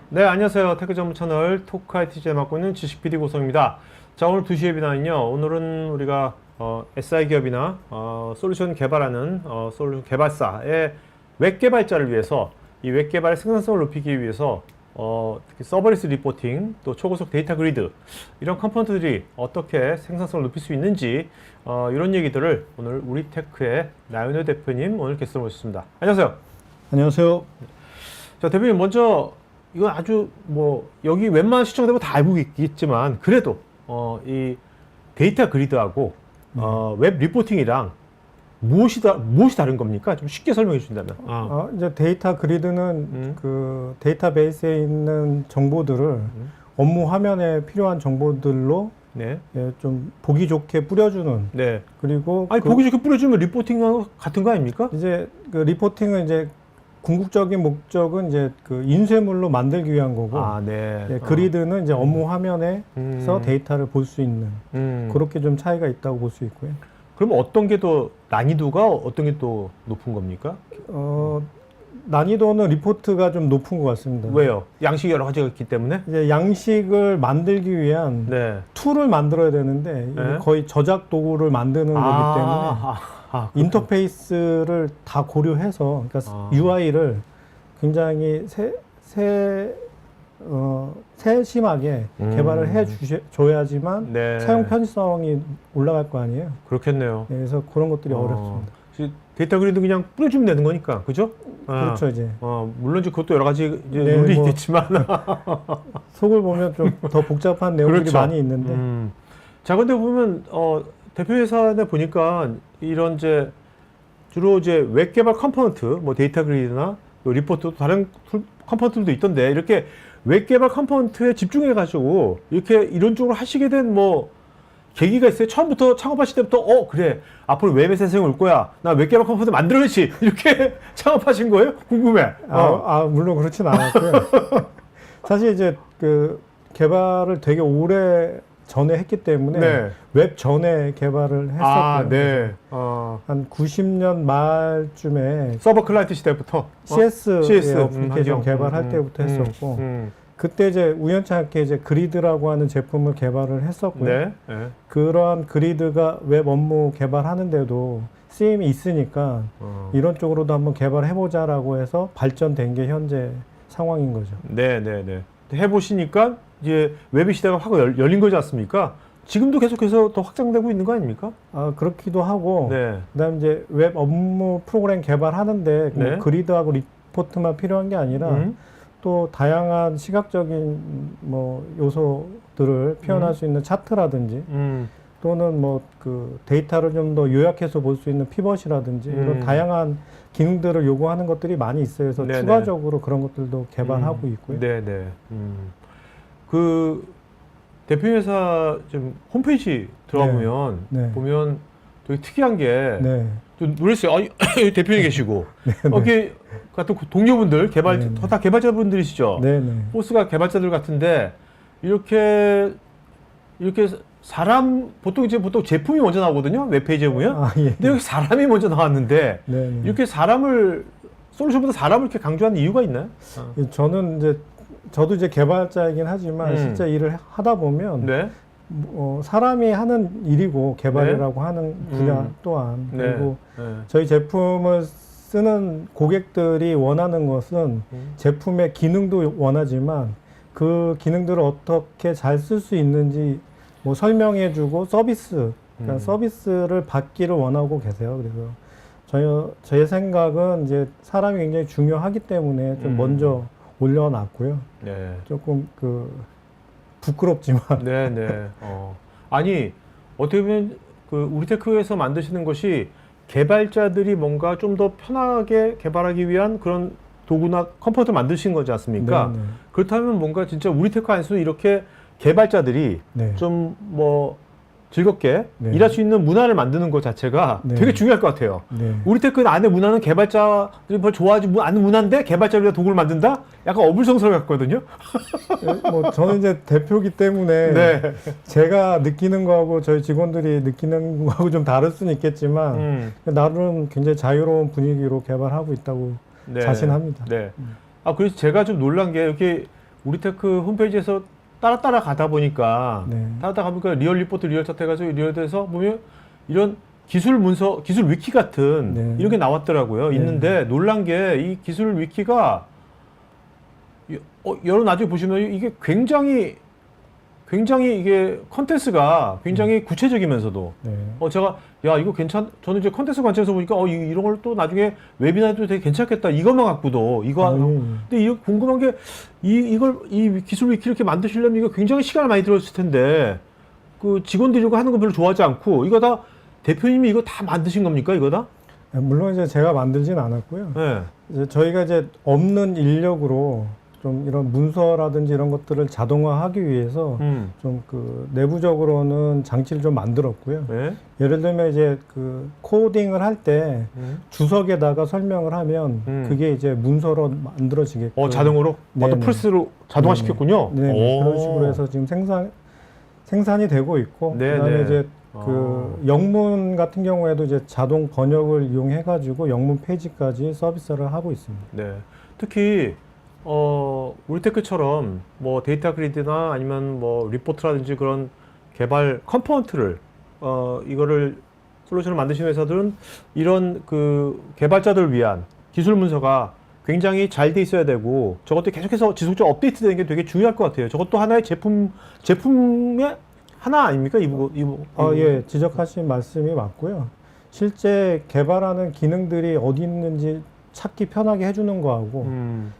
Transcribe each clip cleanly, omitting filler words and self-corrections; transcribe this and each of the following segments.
네, 안녕하세요. 테크 전문 채널 토크 IT제 맡고 있는 지식 PD 고성입니다. 자, 오늘 2시의 비난은요. 오늘은 우리가 SI 기업이나 솔루션 개발하는 솔루션 개발사의 웹 개발자를 위해서 이 웹 개발의 생산성을 높이기 위해서 특히 서버리스 리포팅, 또 초고속 데이터 그리드 이런 컴포넌트들이 어떻게 생산성을 높일 수 있는지 이런 얘기들을 오늘 우리테크의 나윤호 대표님 오늘 게스트로 모셨습니다. 안녕하세요. 안녕하세요. 자, 대표님 먼저 이건 아주 여기 웬만한 시청자들은 다 알고 있겠지만 그래도 이 데이터 그리드하고 웹 리포팅이랑 무엇이 다른 겁니까? 좀 쉽게 설명해 주신다면. 이제 데이터 그리드는 그 데이터베이스에 있는 정보들을 업무 화면에 필요한 정보들로 네. 예, 좀 보기 좋게 뿌려주는. 네. 그리고 보기 좋게 뿌려주면 리포팅 같은 거 아닙니까? 이제 그 리포팅은 이제 궁극적인 목적은 이제 그 인쇄물로 만들기 위한 거고. 네. 예, 그리드는 이제 업무 화면에서 데이터를 볼 수 있는. 그렇게 좀 차이가 있다고 볼 수 있고요. 그럼 어떤 게 더 난이도가 어떤 게 또 높은 겁니까? 난이도는 리포트가 좀 높은 것 같습니다. 왜요? 양식이 여러 가지가 있기 때문에? 이제 양식을 만들기 위한 네. 툴을 만들어야 되는데 네? 거의 저작 도구를 만드는 거기 때문에 인터페이스를 다 고려해서 그러니까 UI를 굉장히 세심하게 개발을 해 줘야지만 네. 사용 편의성이 올라갈 거 아니에요. 그렇겠네요. 네, 그래서 그런 것들이 어렵습니다. 데이터 그리드 그냥 뿌려주면 되는 거니까, 그죠? 그렇죠, 이제. 물론 이제 그것도 여러 가지 이제 네, 룰이 있겠지만. 속을 보면 좀 더 복잡한 내용들이 그렇죠. 많이 있는데. 자, 근데 보면, 대표 회사에 보니까 이런 주로 웹 개발 컴포넌트, 데이터 그리드나 리포트, 다른 컴포넌트들도 있던데, 이렇게 웹 개발 컴포넌트에 집중해가지고, 이렇게 이런 쪽으로 하시게 된 계기가 있어요? 처음부터 창업하실 때부터 그래 앞으로 웹의 세상이 올 거야 나 웹 개발 컴포넌트 만들어야지 이렇게 창업하신 거예요? 궁금해. 물론 그렇진 않았고요. 사실 이제 그 개발을 되게 오래 전에 했기 때문에 네. 웹 전에 개발을 했었고요. 네. 한 90년 말쯤에 서버 클라이언트 시대부터 CS 어플리케이션 환경. 개발할 때부터 했었고 그때 이제 우연찮게 이제 그리드라고 하는 제품을 개발을 했었고요. 네. 네. 그러한 그리드가 웹 업무 개발하는데도 쓰임이 있으니까 이런 쪽으로도 한번 개발해보자라고 해서 발전된 게 현재 상황인 거죠. 네. 해보시니까 이제 웹의 시대가 확 열린 거지 않습니까? 지금도 계속해서 더 확장되고 있는 거 아닙니까? 그렇기도 하고, 네. 그다음 이제 웹 업무 프로그램 개발하는데 네. 그리드하고 리포트만 필요한 게 아니라 또 다양한 시각적인 요소들을 표현할 수 있는 차트라든지 또는 그 데이터를 좀 더 요약해서 볼 수 있는 피벗이라든지 이런 다양한 기능들을 요구하는 것들이 많이 있어요. 그래서 네네. 추가적으로 그런 것들도 개발하고 있고요. 네네. 그 대표 회사 좀 홈페이지 들어가보면 네. 보면 되게 특이한 게 네. 좀 놀랐어요. 여기 대표님 계시고 여기 같은 동료분들 다 개발자분들이시죠. 네네. 포스가 개발자들 같은데 이렇게 사람 보통 제품이 먼저 나오거든요. 웹페이지에 보면. 예. 근데 여기 사람이 먼저 나왔는데 네네. 이렇게 솔루션보다 사람을 이렇게 강조하는 이유가 있나요? 저도 이제 개발자이긴 하지만 실제 일을 하다 보면 네. 사람이 하는 일이고 개발이라고 하는 분야 또한 그리고 저희 제품을 쓰는 고객들이 원하는 것은 제품의 기능도 원하지만 그 기능들을 어떻게 잘 쓸 수 있는지 설명해주고 그러니까 서비스를 받기를 원하고 계세요. 그래서 저의 생각은 이제 사람이 굉장히 중요하기 때문에 좀 먼저 올려놨고요. 네. 조금 부끄럽지만. 네네. 아니 어떻게 보면 우리테크에서 만드시는 것이 개발자들이 뭔가 좀 더 편하게 개발하기 위한 그런 도구나 컴포넌트를 만드신 거지 않습니까? 네네. 그렇다면 뭔가 진짜 우리테크 안에서 이렇게 개발자들이 네. 좀 즐겁게 네. 일할 수 있는 문화를 만드는 것 자체가 네. 되게 중요할 것 같아요. 네. 우리 테크 안에 문화는 개발자들이 별 좋아하지 않는 문화인데 개발자를 위한 도구를 만든다? 약간 어불성설 같거든요. 뭐 저는 이제 대표기 때문에 네. 제가 느끼는 거하고 저희 직원들이 느끼는 거하고 좀 다를 수는 있겠지만 나름 굉장히 자유로운 분위기로 개발하고 있다고 네. 자신합니다. 네. 아, 그래서 제가 좀 놀란 게 이렇게 우리 테크 홈페이지에서 따라 가다 보니까 네. 리얼 리포트, 리얼 차트 해가지고 리얼에서 보면 이런 기술 문서, 기술 위키 같은 네. 이런 게 나왔더라고요. 네. 있는데 놀란 게 이 기술 위키가 여러분 나중에 보시면 이게 굉장히 이게 컨텐츠가 굉장히 구체적이면서도 네. 제가 야 이거 저는 이제 컨텐츠 관점에서 보니까 이런 걸 또 나중에 웨비나도 되게 괜찮겠다 이것만 갖고도 근데 이거 궁금한 게 이 기술 위키 이렇게 만드시려면 이거 굉장히 시간을 많이 들었을 텐데 그 직원들이 이거 하는 거 별로 좋아하지 않고 이거 다 대표님이 이거 다 만드신 겁니까 이거 다? 물론 이제 제가 만들진 않았고요. 네. 이제 저희가 이제 없는 인력으로 좀 이런 문서라든지 이런 것들을 자동화하기 위해서 좀 그 내부적으로는 장치를 좀 만들었고요. 네. 예를 들면 이제 그 코딩을 할 때 주석에다가 설명을 하면 그게 이제 문서로 만들어지게끔 자동으로? 네, 또 플스로 자동화시켰군요. 네, 그런 식으로 해서 지금 생산이 되고 있고 네, 그다음에 네. 이제 그 영문 같은 경우에도 이제 자동 번역을 이용해 가지고 영문 페이지까지 서비스를 하고 있습니다. 네. 특히 우리 테크처럼 뭐 데이터 그리드나 아니면 뭐 리포트라든지 그런 개발 컴포넌트를 이거를 솔루션을 만드시는 회사들은 이런 그 개발자들을 위한 기술 문서가 굉장히 잘 돼 있어야 되고 저것도 계속해서 지속적으로 업데이트되는 게 되게 중요할 것 같아요. 저것도 하나의 제품의 하나 아닙니까? 예, 지적하신 말씀이 맞고요. 실제 개발하는 기능들이 어디 있는지 찾기 편하게 해주는 거하고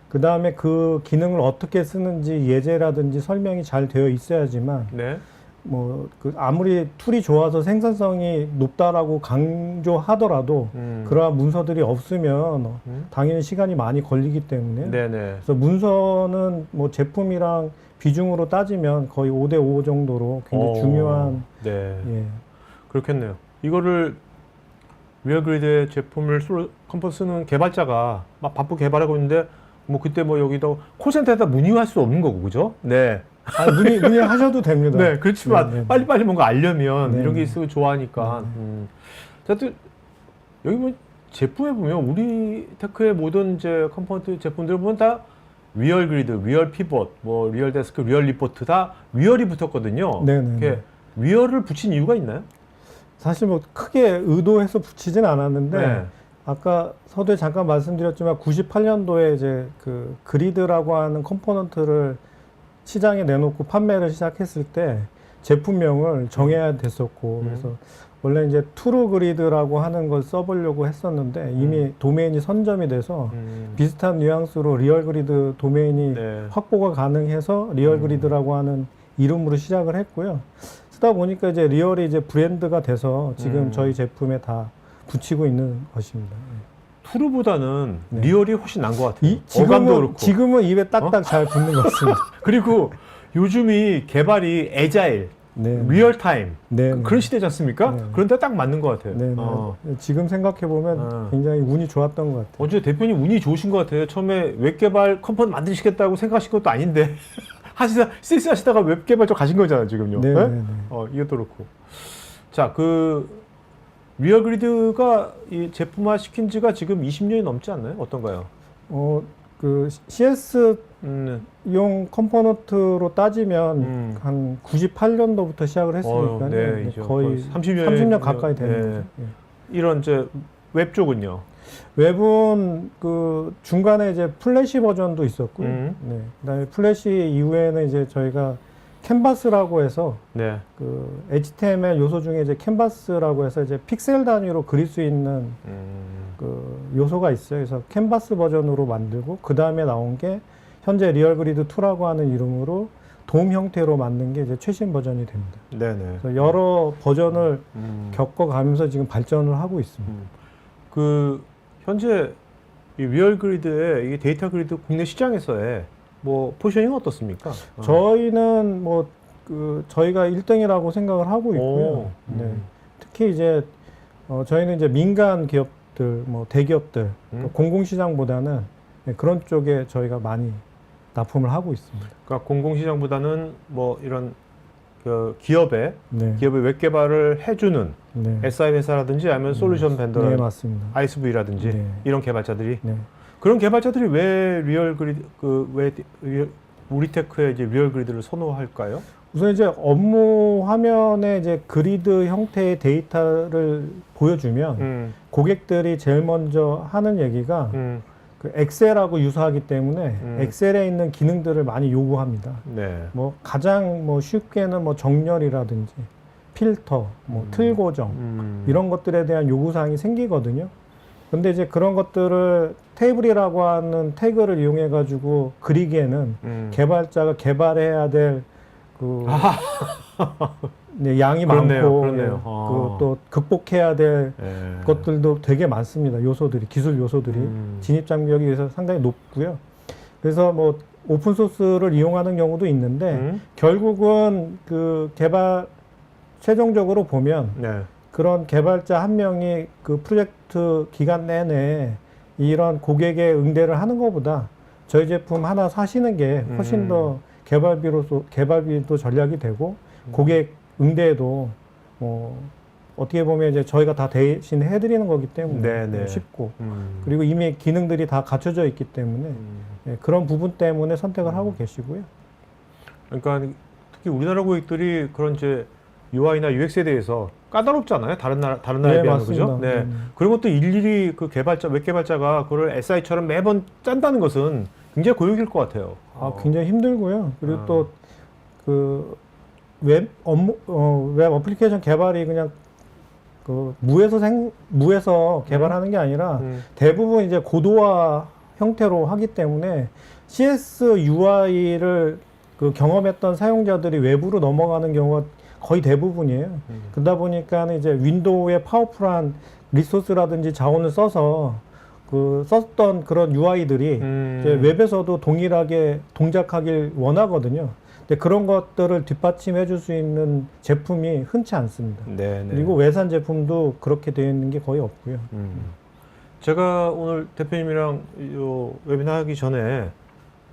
그 다음에 그 기능을 어떻게 쓰는지 예제라든지 설명이 잘 되어 있어야지만 네. 뭐 그 아무리 툴이 좋아서 생산성이 높다라고 강조하더라도 그러한 문서들이 없으면 당연히 시간이 많이 걸리기 때문에 네네. 그래서 문서는 뭐 제품이랑 비중으로 따지면 거의 5대5 정도로 굉장히 중요한 네. 예. 그렇겠네요. 이거를 리얼그리드의 제품을 컴포넌트 쓰는 개발자가 막 바쁘게 개발하고 있는데 뭐 그때 뭐 여기도 콜센터에다 문의할 수 없는 거고 그죠? 네. 문의하셔도 됩니다. 네, 그렇지만 네, 네. 빨리빨리 뭔가 알려면 네, 이런 게 네. 있으면 좋아하니까. 자, 또 여기 뭐 제품에 보면 우리 테크의 모든 이제 컴포넌트 제품들 보면 다 리얼 그리드, 리얼 피벗, 뭐 리얼 데스크, 리얼 리포트 다 리얼이 붙었거든요. 네, 네, 이렇게 리얼을 붙인 이유가 있나요? 사실 뭐 크게 의도해서 붙이진 않았는데 네. 아까 서두에 잠깐 말씀드렸지만 98년도에 이제 그 그리드라고 하는 컴포넌트를 시장에 내놓고 판매를 시작했을 때 제품명을 정해야 됐었고 그래서 원래 이제 투루 그리드라고 하는 걸 써보려고 했었는데 이미 도메인이 선점이 돼서 비슷한 뉘앙스로 리얼 그리드 도메인이 네. 확보가 가능해서 리얼 그리드라고 하는 이름으로 시작을 했고요. 쓰다 보니까 이제 리얼이 이제 브랜드가 돼서 지금 저희 제품에 다 붙이고 있는 것입니다. 투르보다는 네. 리얼이 훨씬 나은 것 같아요. 어감도 그렇고. 지금은 입에 딱딱 잘 붙는 것 같습니다. 그리고 요즘이 개발이 애자일, 네. 리얼타임 네. 그런 시대지 않습니까? 네. 그런데 딱 맞는 것 같아요. 네, 네. 지금 생각해 보면 굉장히 운이 좋았던 것 같아요. 어제 대표님 운이 좋으신 것 같아요. 처음에 웹개발 컴포넌트 만드시겠다고 생각하신 것도 아닌데 CS 하시다가 웹개발 쪽 가신 거잖아요, 지금요. 네, 네? 네, 네. 이것도 그렇고. 자, 리얼그리드가 이 제품화 시킨 지가 지금 20년이 넘지 않나요? 어떤가요? 그 CS 음, 용 컴포넌트로 따지면 한 98년도부터 시작을 했으니까요. 네, 거의 30년 가까이 되는 네. 거죠. 예. 이런 이제 웹 쪽은요. 웹은 그 중간에 이제 플래시 버전도 있었고요. 네. 그다음에 플래시 이후에는 이제 저희가 캔버스라고 해서 네. 그 HTML 요소 중에 이제 캔버스라고 해서 이제 픽셀 단위로 그릴 수 있는 그 요소가 있어요. 그래서 캔버스 버전으로 만들고 그 다음에 나온 게 현재 리얼그리드 2라고 하는 이름으로 돔 형태로 만든 게 이제 최신 버전이 됩니다. 네네. 그래서 여러 버전을 겪어가면서 지금 발전을 하고 있습니다. 그 현재 이 리얼그리드의 이 데이터 그리드 국내 시장에서의 뭐 포지셔닝은 어떻습니까? 저희는 뭐 저희가 1등이라고 생각을 하고 있고요. 네. 특히 이제 저희는 이제 민간 기업들, 뭐 대기업들, 공공시장보다는 네, 그런 쪽에 저희가 많이 납품을 하고 있습니다. 그러니까 공공시장보다는 뭐 이런 그 기업의 네. 웹 개발을 해주는 네. SI 회사라든지 아니면 솔루션 벤더, 네, 맞습니다. ISV라든지 네. 이런 개발자들이 네. 그런 개발자들이 왜 우리테크의 이제 리얼 그리드를 선호할까요? 우선 이제 업무 화면에 이제 그리드 형태의 데이터를 보여주면 고객들이 제일 먼저 하는 얘기가 그 엑셀하고 유사하기 때문에 엑셀에 있는 기능들을 많이 요구합니다. 네. 뭐 가장 뭐 쉽게는 뭐 정렬이라든지 필터, 뭐 틀 고정 이런 것들에 대한 요구 사항이 생기거든요. 근데 이제 그런 것들을 테이블이라고 하는 태그를 이용해 가지고 그리기에는 개발자가 개발해야 될 네, 양이 많고 또 극복해야 될 것들도 되게 많습니다. 요소들이, 기술 요소들이 진입 장벽이 그래서 상당히 높고요. 그래서 뭐 오픈 소스를 이용하는 경우도 있는데 결국은 그 개발 최종적으로 보면 그런 개발자 한 명이 그 프로젝트 기간 내내 이런 고객의 응대를 하는 것보다 저희 제품 하나 사시는 게 훨씬 더 개발비도 전략이 되고 고객 응대에도 어떻게 보면 이제 저희가 다 대신 해드리는 거기 때문에 쉽고 그리고 이미 기능들이 다 갖춰져 있기 때문에 그런 부분 때문에 선택을 하고 계시고요. 그러니까 특히 우리나라 고객들이 그런 이제 UI나 UX에 대해서 까다롭잖아요. 다른 나라에 비하면 그죠? 네. 그런 것도 일일이 그 웹 개발자가 그걸 SI처럼 매번 짠다는 것은 굉장히 고역일 것 같아요. 굉장히 힘들고요. 그리고 또 그 웹 어플리케이션 개발이 그냥 그 무에서 개발하는 게 아니라 대부분 이제 고도화 형태로 하기 때문에 CS UI를 그 경험했던 사용자들이 외부로 넘어가는 경우가 거의 대부분이에요. 그러다 보니까 이제 윈도우의 파워풀한 리소스라든지 자원을 써서 썼던 그런 UI들이 이제 웹에서도 동일하게 동작하길 원하거든요. 근데 그런 것들을 뒷받침해 줄 수 있는 제품이 흔치 않습니다. 그리고 외산 제품도 그렇게 되어 있는 게 거의 없고요. 제가 오늘 대표님이랑 웨비나 하기 전에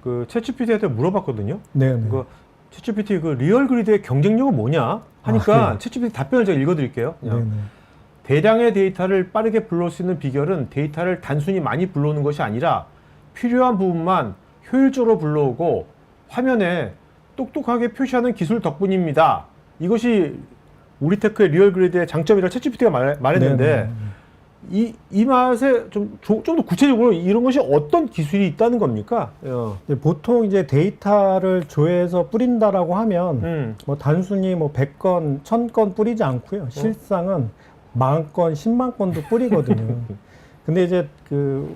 그 챗GPT한테 물어봤거든요. 그 챗GPT 그 리얼 그리드의 경쟁력은 뭐냐 하니까 챗GPT 답변을 제가 읽어드릴게요. 대량의 데이터를 빠르게 불러올 수 있는 비결은 데이터를 단순히 많이 불러오는 것이 아니라 필요한 부분만 효율적으로 불러오고 화면에 똑똑하게 표시하는 기술 덕분입니다. 이것이 우리테크의 리얼 그리드의 장점이라 챗GPT가 말했는데 이 맛에 좀 더 구체적으로 이런 것이 어떤 기술이 있다는 겁니까? 보통 이제 데이터를 조회해서 뿌린다라고 하면 뭐 단순히 뭐 100건, 1000건 뿌리지 않고요. 실상은 10,000건, 10만 건도 뿌리거든요. 근데 이제 그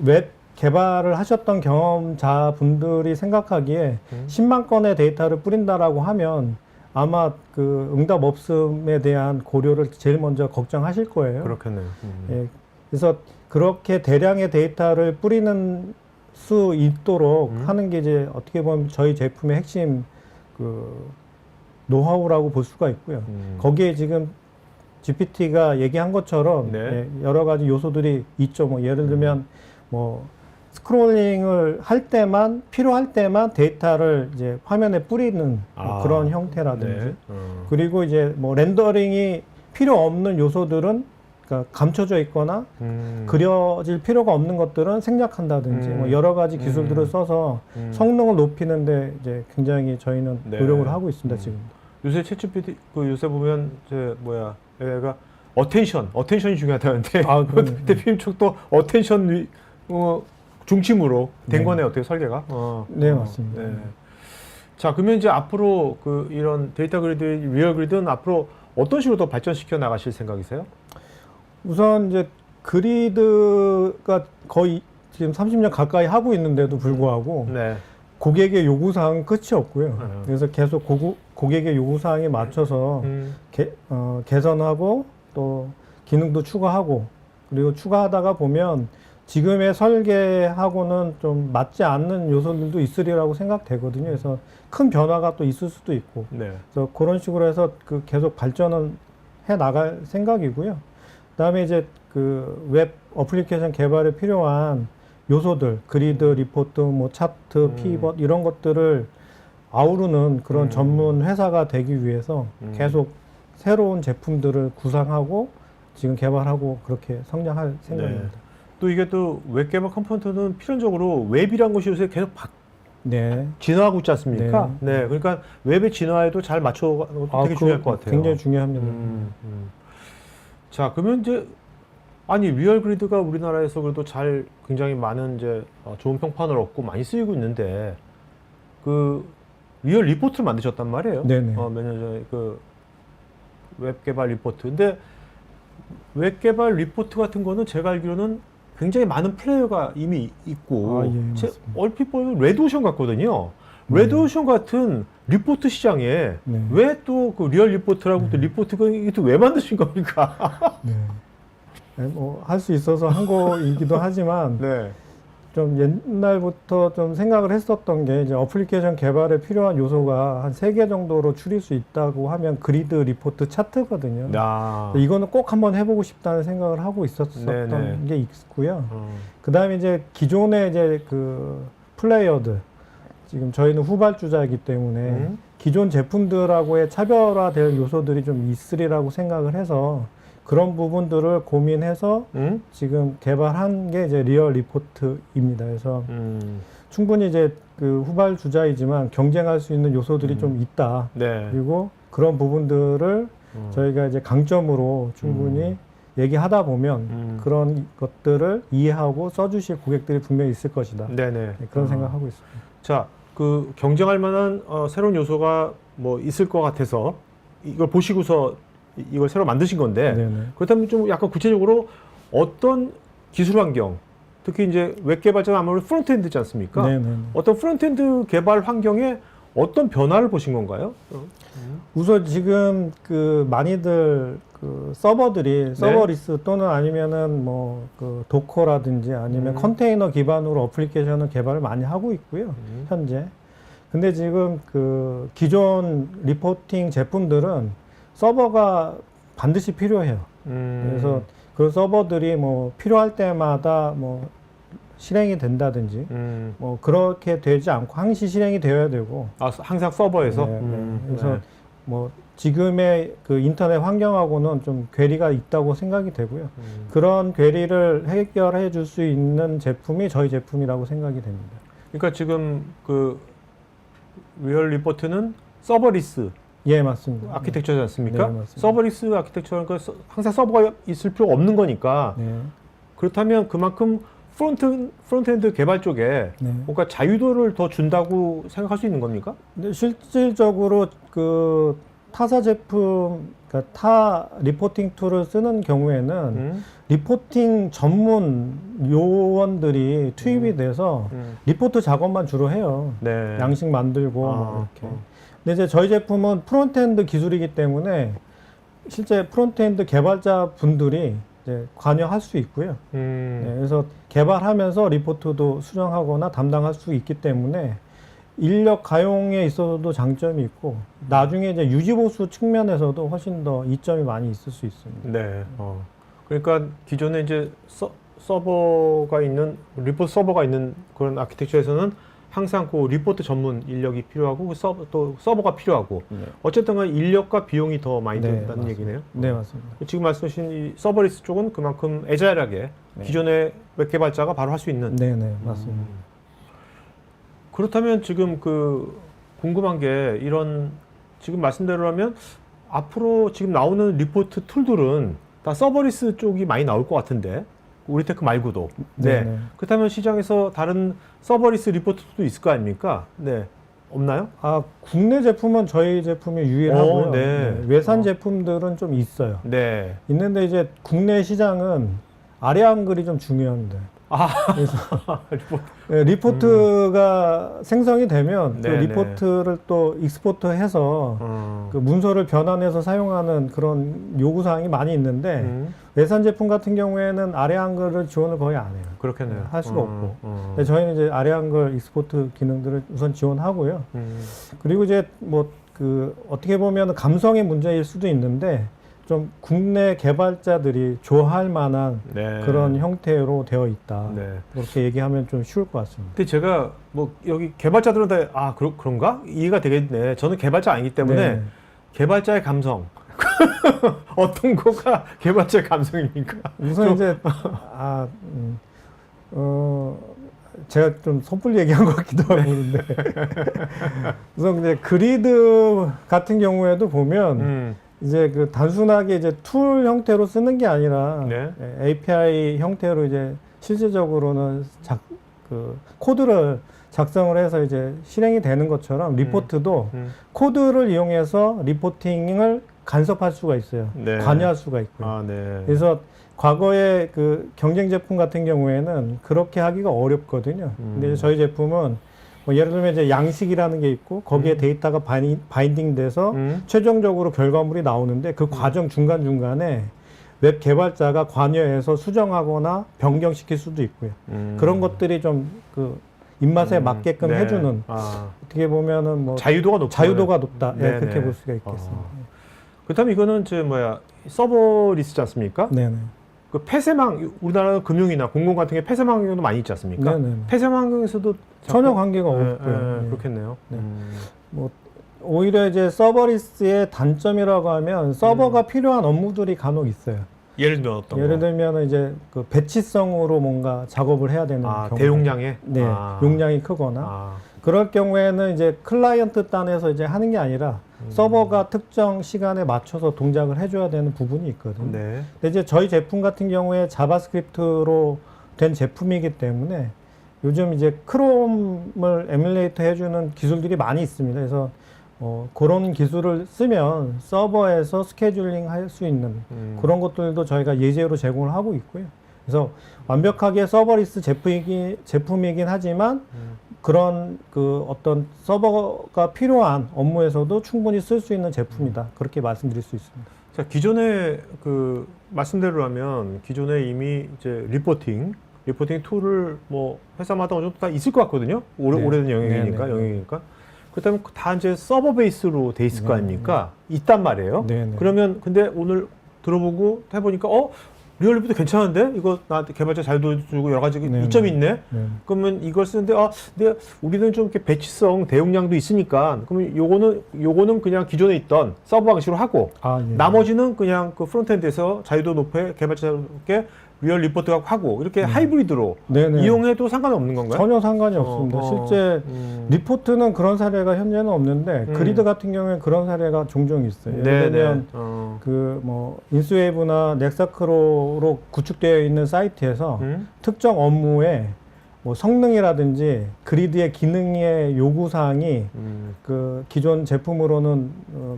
웹 개발을 하셨던 경험자분들이 생각하기에 10만 건의 데이터를 뿌린다라고 하면 아마 그 응답 없음에 대한 고려를 제일 먼저 걱정하실 거예요. 그렇겠네요. 그래서 그렇게 대량의 데이터를 뿌리는 수 있도록 하는 게 이제 어떻게 보면 저희 제품의 핵심 그 노하우라고 볼 수가 있고요. 거기에 지금 GPT가 얘기한 것처럼 여러 가지 요소들이 있죠. 뭐 예를 들면 뭐 스크롤링을 할 때만 필요할 때만 데이터를 이제 화면에 뿌리는 뭐 그런 형태라든지 그리고 이제 뭐 렌더링이 필요 없는 요소들은 그러니까 감춰져 있거나 그려질 필요가 없는 것들은 생략한다든지 뭐 여러 가지 기술들을 써서 성능을 높이는데 이제 굉장히 저희는 노력을 하고 있습니다. 지금. 요새 챗GPT 요새 보면 얘가 어텐션이 중요하다는데 대표님 쪽도 어텐션 중심으로 된 거네 어떻게 설계가? 네 맞습니다. 자 그러면 이제 앞으로 이런 데이터 그리드, 리얼 그리드는 앞으로 어떤 식으로 더 발전시켜 나가실 생각이세요? 우선 이제 그리드가 거의 지금 30년 가까이 하고 있는데도 불구하고 고객의 요구사항은 끝이 없고요. 그래서 계속 고객의 요구사항에 맞춰서 개선하고 또 기능도 추가하고 그리고 추가하다가 보면 지금의 설계하고는 좀 맞지 않는 요소들도 있으리라고 생각되거든요. 그래서 큰 변화가 또 있을 수도 있고, 네. 그래서 그런 식으로 해서 그 계속 발전은 해 나갈 생각이고요. 그다음에 이제 그 웹 어플리케이션 개발에 필요한 요소들, 그리드, 리포트, 뭐 차트, 피벗 이런 것들을 아우르는 그런 전문 회사가 되기 위해서 계속 새로운 제품들을 구상하고 지금 개발하고 그렇게 성장할 생각입니다. 네. 또 이게 또 웹 개발 컴포넌트는 필연적으로 웹이란 것이 요새 계속 네. 진화하고 있지 않습니까? 네. 그러니까 웹의 진화에도 잘 맞춰가는 것도 되게 중요할 것 같아요. 굉장히 중요합니다. 자, 그러면 이제 아니 리얼 그리드가 우리나라에서 그래도 잘 굉장히 많은 이제 좋은 평판을 얻고 많이 쓰이고 있는데 그 리얼 리포트를 만드셨단 말이에요. 네네. 몇 년 전에 그 웹 개발 리포트. 근데 웹 개발 리포트 같은 거는 제가 알기로는 굉장히 많은 플레이어가 이미 있고 예, 맞습니다. 얼핏 보면 레드오션 같거든요. 레드오션 같은 리포트 시장에 네. 왜 또 그 리얼 리포트라고 또 리포트가 이게 또 왜 만드신 겁니까? 네. 뭐 할 수 있어서 한 거이기도 하지만 네. 좀 옛날부터 좀 생각을 했었던 게 이제 어플리케이션 개발에 필요한 요소가 한 3개 정도로 추릴 수 있다고 하면 그리드, 리포트, 차트거든요. 야. 이거는 꼭 한번 해보고 싶다는 생각을 하고 있었던 네네. 게 있고요. 그다음에 이제 기존의 이제 그 플레이어들, 지금 저희는 후발주자이기 때문에 기존 제품들하고의 차별화될 요소들이 좀 있으리라고 생각을 해서 그런 부분들을 고민해서 지금 개발한 게 이제 리얼 리포트입니다. 그래서 충분히 이제 그 후발주자이지만 경쟁할 수 있는 요소들이 좀 있다. 네. 그리고 그런 부분들을 저희가 이제 강점으로 충분히 얘기하다 보면 그런 것들을 이해하고 써주실 고객들이 분명히 있을 것이다. 네네. 네, 그런 생각하고 있습니다. 자, 그 경쟁할 만한 새로운 요소가 뭐 있을 것 같아서 이걸 보시고서 이걸 새로 만드신 건데 네네. 그렇다면 좀 약간 구체적으로 어떤 기술 환경, 특히 이제 웹 개발자는 아무래도 프론트엔드지 않습니까? 네네. 어떤 프론트엔드 개발 환경에 어떤 변화를 보신 건가요? 우선 지금 그 많이들 그 서버들이 서버리스 또는 아니면은 뭐 그 도커라든지 아니면 컨테이너 기반으로 어플리케이션을 개발을 많이 하고 있고요. 현재. 근데 지금 그 기존 리포팅 제품들은 서버가 반드시 필요해요. 그래서 그 서버들이 뭐 필요할 때마다 뭐 실행이 된다든지 뭐 그렇게 되지 않고 항시 실행이 되어야 되고 항상 서버에서 그래서 뭐 지금의 그 인터넷 환경하고는 좀 괴리가 있다고 생각이 되고요. 그런 괴리를 해결해 줄 수 있는 제품이 저희 제품이라고 생각이 됩니다. 그러니까 지금 그 리얼 리포트는 서버리스 예, 맞습니다. 아키텍처지 않습니까? 네, 맞습니다. 서버리스 아키텍처니까 항상 서버가 있을 필요가 없는 거니까 네. 그렇다면 그만큼 프론트엔드 개발 쪽에 네. 뭔가 자유도를 더 준다고 생각할 수 있는 겁니까? 근데 실질적으로 그 타사 제품, 그러니까 타 리포팅 툴을 쓰는 경우에는 리포팅 전문 요원들이 투입이 돼서 리포트 작업만 주로 해요. 네. 양식 만들고 뭐 이렇게. 근데 이제 저희 제품은 프론트엔드 기술이기 때문에 실제 프론트엔드 개발자 분들이 이제 관여할 수 있고요. 네, 그래서 개발하면서 리포트도 수정하거나 담당할 수 있기 때문에 인력 가용에 있어서도 장점이 있고 나중에 이제 유지보수 측면에서도 훨씬 더 이점이 많이 있을 수 있습니다. 네. 그러니까 기존에 이제 서버가 있는 리포트 서버가 있는 그런 아키텍처에서는 항상 그 리포트 전문 인력이 필요하고 그 또 서버가 필요하고 어쨌든 간 인력과 비용이 더 많이 든다는 맞습니다. 얘기네요. 네, 맞습니다. 지금 말씀하신 이 서버리스 쪽은 그만큼 애자일하게 기존의 웹 개발자가 바로 할 수 있는. 네, 네, 맞습니다. 그렇다면 지금 그 궁금한 게 이런 지금 말씀대로라면 앞으로 지금 나오는 리포트 툴들은 다 서버리스 쪽이 많이 나올 것 같은데 우리테크 말고도. 네. 네. 그렇다면 시장에서 다른 서버리스 리포트도 있을 거 아닙니까? 네. 없나요? 아, 국내 제품은 저희 제품이 유일하고요. 네. 외산 제품들은 좀 있어요. 네. 있는데 이제 국내 시장은 아래 한글이 좀 중요합니다. 그래서 리포트. 네, 리포트가 생성이 되면 그 네네. 리포트를 또 익스포트해서 그 문서를 변환해서 사용하는 그런 요구 사항이 많이 있는데 외산 제품 같은 경우에는 아래 한글을 지원을 거의 안 해요. 그렇겠네요. 할 수가 없고. 근데 저희는 이제 아래 한글 익스포트 기능들을 우선 지원하고요. 그리고 이제 뭐 그 어떻게 보면 감성의 문제일 수도 있는데 좀 국내 개발자들이 좋아할 만한 네. 그런 형태로 되어 있다. 네. 그렇게 얘기하면 좀 쉬울 것 같습니다. 근데 제가 뭐 여기 개발자들은 다 그런가? 이해가 되겠네. 저는 개발자 아니기 때문에 네. 개발자의 감성. 어떤 거가 개발자의 감성입니까? 우선 이제 제가 좀 섣불리 얘기한 것 같기도 하고 그런데 우선 이제 그리드 같은 경우에도 보면 이제 그 단순하게 이제 툴 형태로 쓰는 게 아니라 네. API 형태로 이제 실질적으로는 코드를 작성을 해서 이제 실행이 되는 것처럼 리포트도 코드를 이용해서 리포팅을 간섭할 수가 있어요. 네. 관여할 수가 있고요. 아, 네. 그래서 과거에 그 경쟁 제품 같은 경우에는 그렇게 하기가 어렵거든요. 근데 저희 제품은 뭐 예를 들면 이제 양식이라는 게 있고 거기에 데이터가 바인딩 돼서 최종적으로 결과물이 나오는데 그 과정 중간중간에 웹 개발자가 관여해서 수정하거나 변경시킬 수도 있고요. 그런 것들이 좀 그 입맛에 맞게끔 네. 해주는 어떻게 보면은 뭐 자유도가 높다. 네, 그렇게 볼 수가 있겠습니다. 그렇다면 이거는 서버리스지 않습니까? 네네. 그 폐쇄망, 우리나라 금융이나 공공 같은 게 폐쇄망 경우도 많이 있지 않습니까? 네네. 폐쇄망 경우에서도 전혀 관계가 네, 없고요. 네, 그렇겠네요. 네. 뭐 오히려 이제 서버리스의 단점이라고 하면 서버가 필요한 업무들이 간혹 있어요. 예를 들면 어떤 예를 거? 들면 이제 그 배치성으로 뭔가 작업을 해야 되는 경우. 대용량에? 네, 용량이 크거나 그럴 경우에는 이제 클라이언트 단에서 이제 하는 게 아니라 서버가 특정 시간에 맞춰서 동작을 해줘야 되는 부분이 있거든요. 네. 근데 이제 저희 제품 같은 경우에 자바스크립트로 된 제품이기 때문에 요즘 이제 크롬을 에뮬레이터 해주는 기술들이 많이 있습니다. 그래서 그런 기술을 쓰면 서버에서 스케줄링 할 수 있는 그런 것들도 저희가 예제로 제공을 하고 있고요. 그래서 완벽하게 서버리스 제품이긴 하지만 그런 그 어떤 서버가 필요한 업무에서도 충분히 쓸 수 있는 제품이다. 그렇게 말씀드릴 수 있습니다. 자, 기존에 그 말씀대로라면 기존에 이미 이제 리포팅 툴을 뭐 회사마다 어느 정도 다 있을 것 같거든요. 네. 오래된 영역이니까. 네, 네. 그렇다면 다 이제 서버 베이스로 돼 있을 거 아닙니까? 있단 말이에요. 네, 네. 그러면 근데 오늘 들어보고 해보니까 리얼리포트 괜찮은데? 이거 나한테 개발자 잘 도와주고 여러 가지 네, 이점이 있네? 네. 그러면 이걸 쓰는데, 근데 우리는 좀 이렇게 배치성, 대용량도 있으니까, 그러면 요거는 그냥 기존에 있던 서버 방식으로 하고, 예. 나머지는 그냥 그 프론트엔드에서 자유도 높게 개발자께 리얼 리포트가 하고, 이렇게 하이브리드로 네네. 이용해도 상관없는 건가요? 전혀 상관이 없습니다. 실제 리포트는 그런 사례가 현재는 없는데 그리드 같은 경우에 그런 사례가 종종 있어요. 예를 들면 그 뭐 인스웨이브나 넥사크로로 구축되어 있는 사이트에서 특정 업무에 뭐 성능이라든지 그리드의 기능의 요구 사항이 그 기존 제품으로는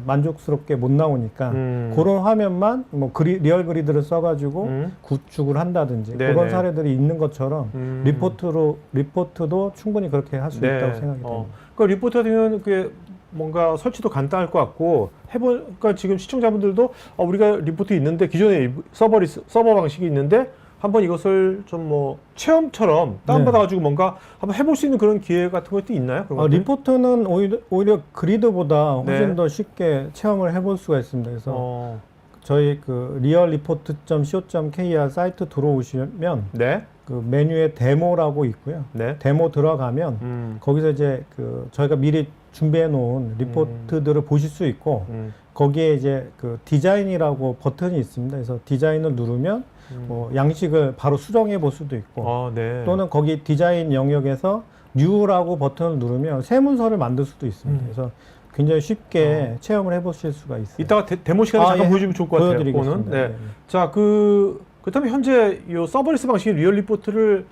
만족스럽게 못 나오니까 그런 화면만 뭐 리얼 그리드를 써가지고 구축을 한다든지 네네. 그런 사례들이 있는 것처럼 리포트도 충분히 그렇게 할 수 있다고 생각이 듭니다. 그 리포트 같은 경우는 그게 뭔가 설치도 간단할 것 같고 해보니까 지금 시청자분들도 우리가 리포트 있는데 기존에 서버 방식이 있는데 한번 이것을 좀 뭐 체험처럼 다운받아가지고 뭔가 한번 해볼 수 있는 그런 기회 같은 것도 있나요? 그런 것들? 리포트는 오히려 그리드보다 훨씬 네. 더 쉽게 체험을 해볼 수가 있습니다. 그래서 저희 그 realreport.co.kr 사이트 들어오시면 네. 그 메뉴에 데모라고 있고요. 네. 데모 들어가면 거기서 이제 그 저희가 미리 준비해 놓은 리포트들을 보실 수 있고 거기에 이제 그 디자인이라고 버튼이 있습니다. 그래서 디자인을 누르면 뭐 양식을 바로 수정해 볼 수도 있고 네. 또는 거기 디자인 영역에서 New라고 버튼을 누르면 새 문서를 만들 수도 있습니다. 그래서 굉장히 쉽게 체험을 해보실 수가 있어요. 이따가 데모 시간에 잠깐 보여주면 좋을 것 같아요. 보여드리겠습니다. 네. 네. 자, 그렇다면 현재 이 서버리스 방식의 리얼 리포트를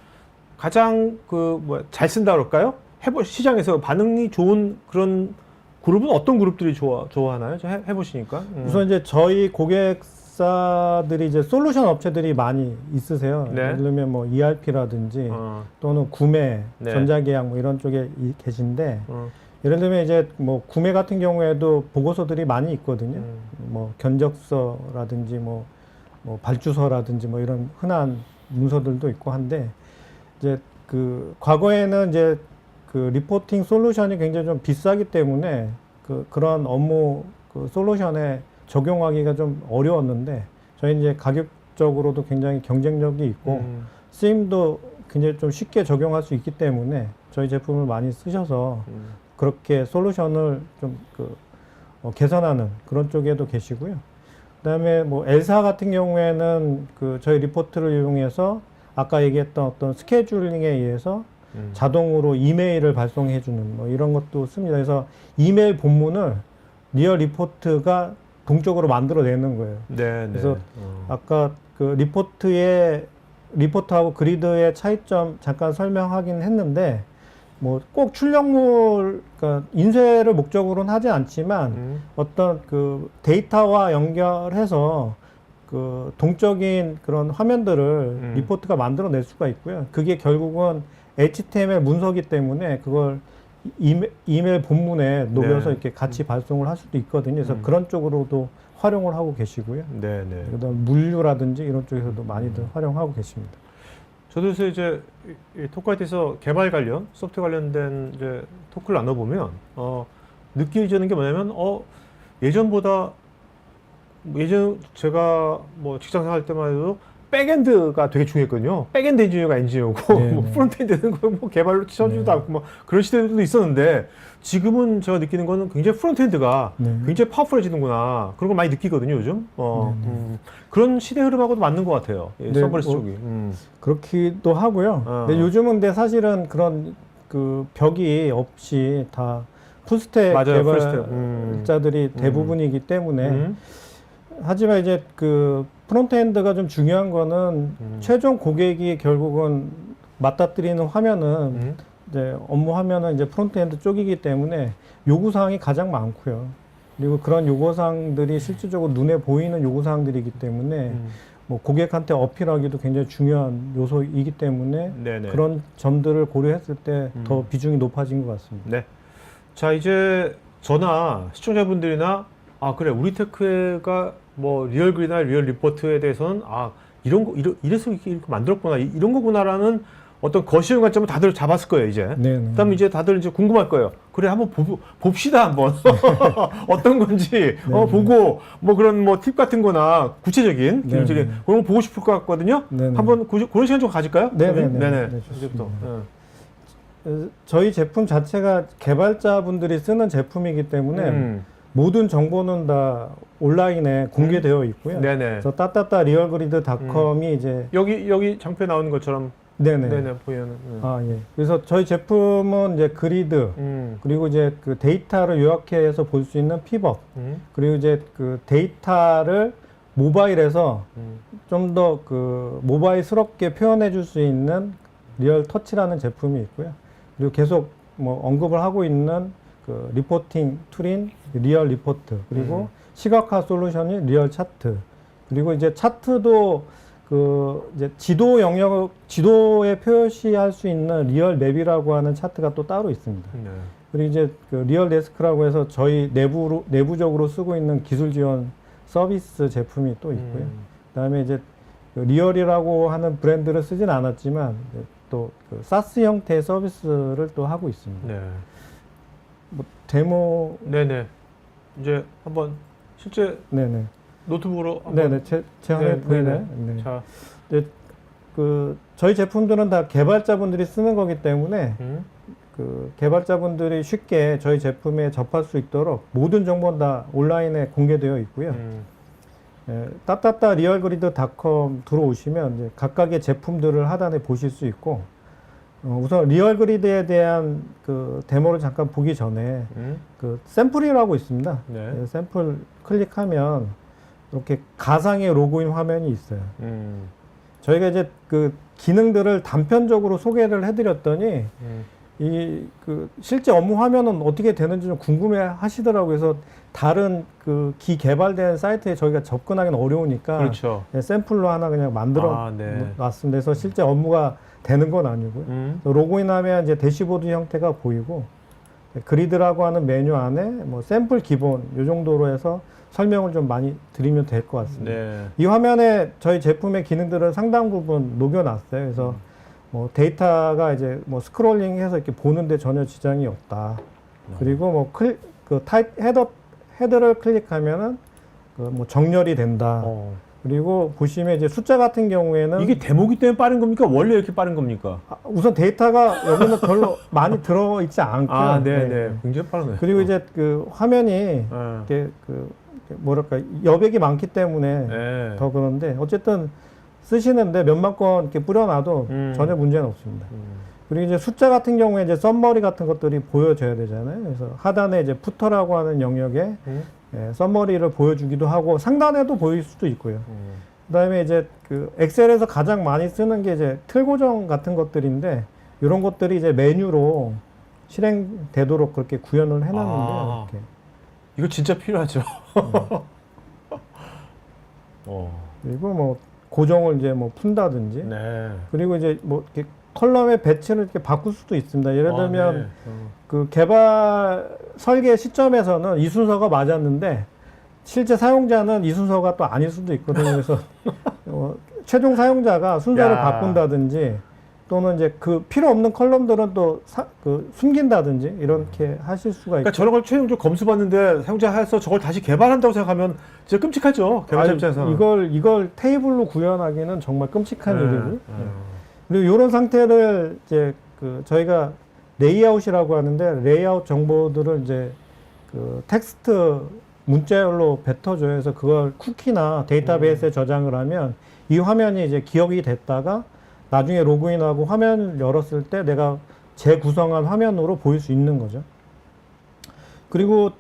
가장 잘 쓴다 그럴까요? 시장에서 반응이 좋은 그런 그룹은 어떤 그룹들이 좋아하나요? 해보시니까. 우선 이제 저희 고객 개발사들이 이제 솔루션 업체들이 많이 있으세요. 네. 예를 들면 뭐 ERP라든지 또는 구매, 네. 전자계약 뭐 이런 쪽에 계신데 어. 예를 들면 이제 뭐 구매 같은 경우에도 보고서들이 많이 있거든요. 뭐 견적서라든지 뭐 발주서라든지 뭐 이런 흔한 문서들도 있고 한데 이제 그 과거에는 이제 그 리포팅 솔루션이 굉장히 좀 비싸기 때문에 그런 업무 그 솔루션에 적용하기가 좀 어려웠는데 저희 이제 가격적으로도 굉장히 경쟁력이 있고 쓰임도 굉장히 좀 쉽게 적용할 수 있기 때문에 저희 제품을 많이 쓰셔서 그렇게 솔루션을 좀 개선하는 그런 쪽에도 계시고요. 그다음에 뭐 엘사 같은 경우에는 그 저희 리포트를 이용해서 아까 얘기했던 어떤 스케줄링에 의해서 자동으로 이메일을 발송해주는 뭐 이런 것도 씁니다. 그래서 이메일 본문을 리얼 리포트가 동적으로 만들어내는 거예요. 네, 그래서 아까 그 리포트하고 그리드의 차이점 잠깐 설명하긴 했는데 뭐 꼭 출력물, 그러니까 인쇄를 목적으로는 하지 않지만 어떤 그 데이터와 연결해서 그 동적인 그런 화면들을 리포트가 만들어낼 수가 있고요. 그게 결국은 HTML 문서기 때문에 그걸 이메일 본문에 녹여서 네. 이렇게 같이 발송을 할 수도 있거든요. 그래서 그런 쪽으로도 활용을 하고 계시고요. 네, 네. 그다음 물류라든지 이런 쪽에서도 많이들 활용하고 계십니다. 저도 요새 이제 이 토크아이티에서 개발 관련, 소프트웨어 관련된 이제 토크를 나눠보면, 느껴지는 게 뭐냐면, 예전보다, 예전 제가 뭐 직장 생활 때만 해도 백엔드가 되게 중요했거든요. 백엔드 엔지니어가 엔지니어고, 네, 뭐 네. 프론트엔드는 뭐 개발로 쳐주지도 네. 않고, 뭐 그런 시대도 있었는데, 지금은 제가 느끼는 거는 굉장히 프론트엔드가 네. 굉장히 파워풀해지는구나. 그런 걸 많이 느끼거든요, 요즘. 그런 시대 흐름하고도 맞는 것 같아요. 예, 네, 서버리스 뭐, 쪽이. 그렇기도 하고요. 근데 요즘은 근데 사실은 그런 그 벽이 없이 다 풀스택 맞아요, 개발자들이 대부분이기 때문에 하지만 이제 그 프론트엔드가 좀 중요한 거는 최종 고객이 결국은 맞닥뜨리는 화면은 이제 업무 화면은 이제 프론트엔드 쪽이기 때문에 요구사항이 가장 많고요. 그리고 그런 요구사항들이 실질적으로 눈에 보이는 요구사항들이기 때문에 뭐 고객한테 어필하기도 굉장히 중요한 요소이기 때문에 네네. 그런 점들을 고려했을 때 더 비중이 높아진 것 같습니다. 네. 자, 이제 저나 시청자분들이나 그래, 우리테크가 뭐 리얼글이나 리얼 리포트에 대해서는 이런 거 이래서 이렇게 만들었구나, 이런 거구나라는 어떤 거시적 관점을 다들 잡았을 거예요, 이제. 네네. 그다음 이제 다들 이제 궁금할 거예요. 그래, 한번 봅시다, 한번. 어떤 건지, 보고, 뭐 그런 뭐 팁 같은 거나 구체적인, 기술적인, 그런 거 보고 싶을 것 같거든요. 네네. 한번 그런 시간 좀 가질까요? 네네네. 네네. 네, 이제부터. 저희 제품 자체가 개발자분들이 쓰는 제품이기 때문에 모든 정보는 다 온라인에 공개되어 있고요. 네네. 그래서 따따따 리얼그리드닷컴이 이제 여기 장표에 나오는 것처럼. 네네. 네네, 보이는. 예. 그래서 저희 제품은 이제 그리드, 그리고 이제 그 데이터를 요약해서 볼 수 있는 픽업, 그리고 이제 그 데이터를 모바일에서 좀 더 그 모바일스럽게 표현해 줄 수 있는 리얼 터치라는 제품이 있고요. 그리고 계속 뭐 언급을 하고 있는 그 리포팅 툴인 리얼 리포트, 그리고 시각화 솔루션인 리얼 차트, 그리고 이제 차트도 그 이제 지도 영역, 지도에 표시할 수 있는 리얼 맵이라고 하는 차트가 또 따로 있습니다. 네. 그리고 이제 그 리얼 데스크라고 해서 저희 내부적으로 쓰고 있는 기술 지원 서비스 제품이 또 있고요. 그다음에 이제 그 리얼이라고 하는 브랜드를 쓰진 않았지만 또 그 사스 형태의 서비스를 또 하고 있습니다. 네. 뭐 데모. 네네. 이제 한번 실제 네네. 노트북으로 한번. 네네. 제 화면에 보이나요? 네. 자, 그 저희 제품들은 다 개발자분들이 쓰는 거기 때문에 그 개발자분들이 쉽게 저희 제품에 접할 수 있도록 모든 정보는 다 온라인에 공개되어 있고요. 따따따 리얼그리드닷컴 들어오시면 이제 각각의 제품들을 하단에 보실 수 있고, 우선 리얼그리드에 대한 그 데모를 잠깐 보기 전에 그 샘플이라고 있습니다. 네. 샘플 클릭하면 이렇게 가상의 로그인 화면이 있어요. 저희가 이제 그 기능들을 단편적으로 소개를 해드렸더니 실제 업무 화면은 어떻게 되는지 좀 궁금해 하시더라고요. 그래서 다른 기 개발된 사이트에 저희가 접근하기는 어려우니까 그렇죠. 샘플로 하나 그냥 만들어 놨습니다. 그래서 실제 업무가 되는 건 아니고요. 로그인하면 이제 대시보드 형태가 보이고 그리드라고 하는 메뉴 안에 뭐 샘플 기본 요 정도로 해서 설명을 좀 많이 드리면 될 것 같습니다. 네. 이 화면에 저희 제품의 기능들을 상당 부분 녹여놨어요. 그래서 뭐 데이터가 이제 뭐 스크롤링해서 이렇게 보는데 전혀 지장이 없다. 그리고 뭐 헤더를 클릭하면은 뭐 정렬이 된다. 그리고 보시면 이제 숫자 같은 경우에는 이게 데모기 때문에 빠른 겁니까? 원래 이렇게 빠른 겁니까? 우선 데이터가 여기는 별로 많이 들어있지 않고요. 네네. 굉장히 빠르네요. 그리고 이제 화면이 이렇게 뭐랄까 여백이 많기 때문에 더 그런데 어쨌든 쓰시는데 몇만 건 이렇게 뿌려놔도 전혀 문제는 없습니다. 그리고 이제 숫자 같은 경우에 이제 썸머리 같은 것들이 보여져야 되잖아요. 그래서 하단에 이제 푸터라고 하는 영역에 썸머리를 보여주기도 하고 상단에도 보일 수도 있고요. 그다음에 이제 엑셀에서 가장 많이 쓰는 게 이제 틀 고정 같은 것들인데 이런 것들이 이제 메뉴로 실행되도록 그렇게 구현을 해놨는데 이렇게. 이거 진짜 필요하죠. 그리고 뭐 고정을 이제 뭐 푼다든지. 그리고 이제 뭐 이렇게 컬럼의 배치를 이렇게 바꿀 수도 있습니다. 예를 들면 그 개발 설계 시점에서는 이 순서가 맞았는데 실제 사용자는 이 순서가 또 아닐 수도 있거든요. 그래서 최종 사용자가 순서를 바꾼다든지 또는 이제 그 필요 없는 컬럼들은 또 숨긴다든지 이렇게 하실 수가 있고. 그러니까 저런 걸 최종적으로 검수받는데 사용자가 해서 저걸 다시 개발한다고 생각하면 진짜 끔찍하죠. 개발자 입장에서. 이걸 테이블로 구현하기는 정말 끔찍한 일이고. 그리고 이런 상태를 이제 저희가 레이아웃이라고 하는데 레이아웃 정보들을 이제 텍스트 문자열로 뱉어줘요. 그래서 그걸 쿠키나 데이터베이스에 저장을 하면 이 화면이 이제 기억이 됐다가 나중에 로그인하고 화면을 열었을 때 내가 재구성한 화면으로 보일 수 있는 거죠. 그리고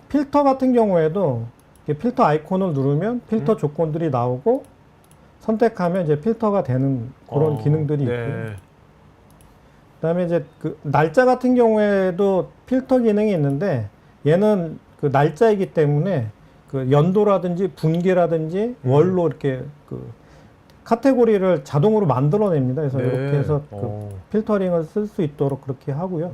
필터 같은 경우에도 필터 아이콘을 누르면 필터 조건들이 나오고 선택하면 이제 필터가 되는 그런 기능들이 있고요. 그다음에 이제 날짜 같은 경우에도 필터 기능이 있는데 얘는 날짜이기 때문에 연도라든지 분기라든지 월로 이렇게 카테고리를 자동으로 만들어냅니다. 그래서 이렇게 해서 필터링을 쓸 수 있도록 그렇게 하고요.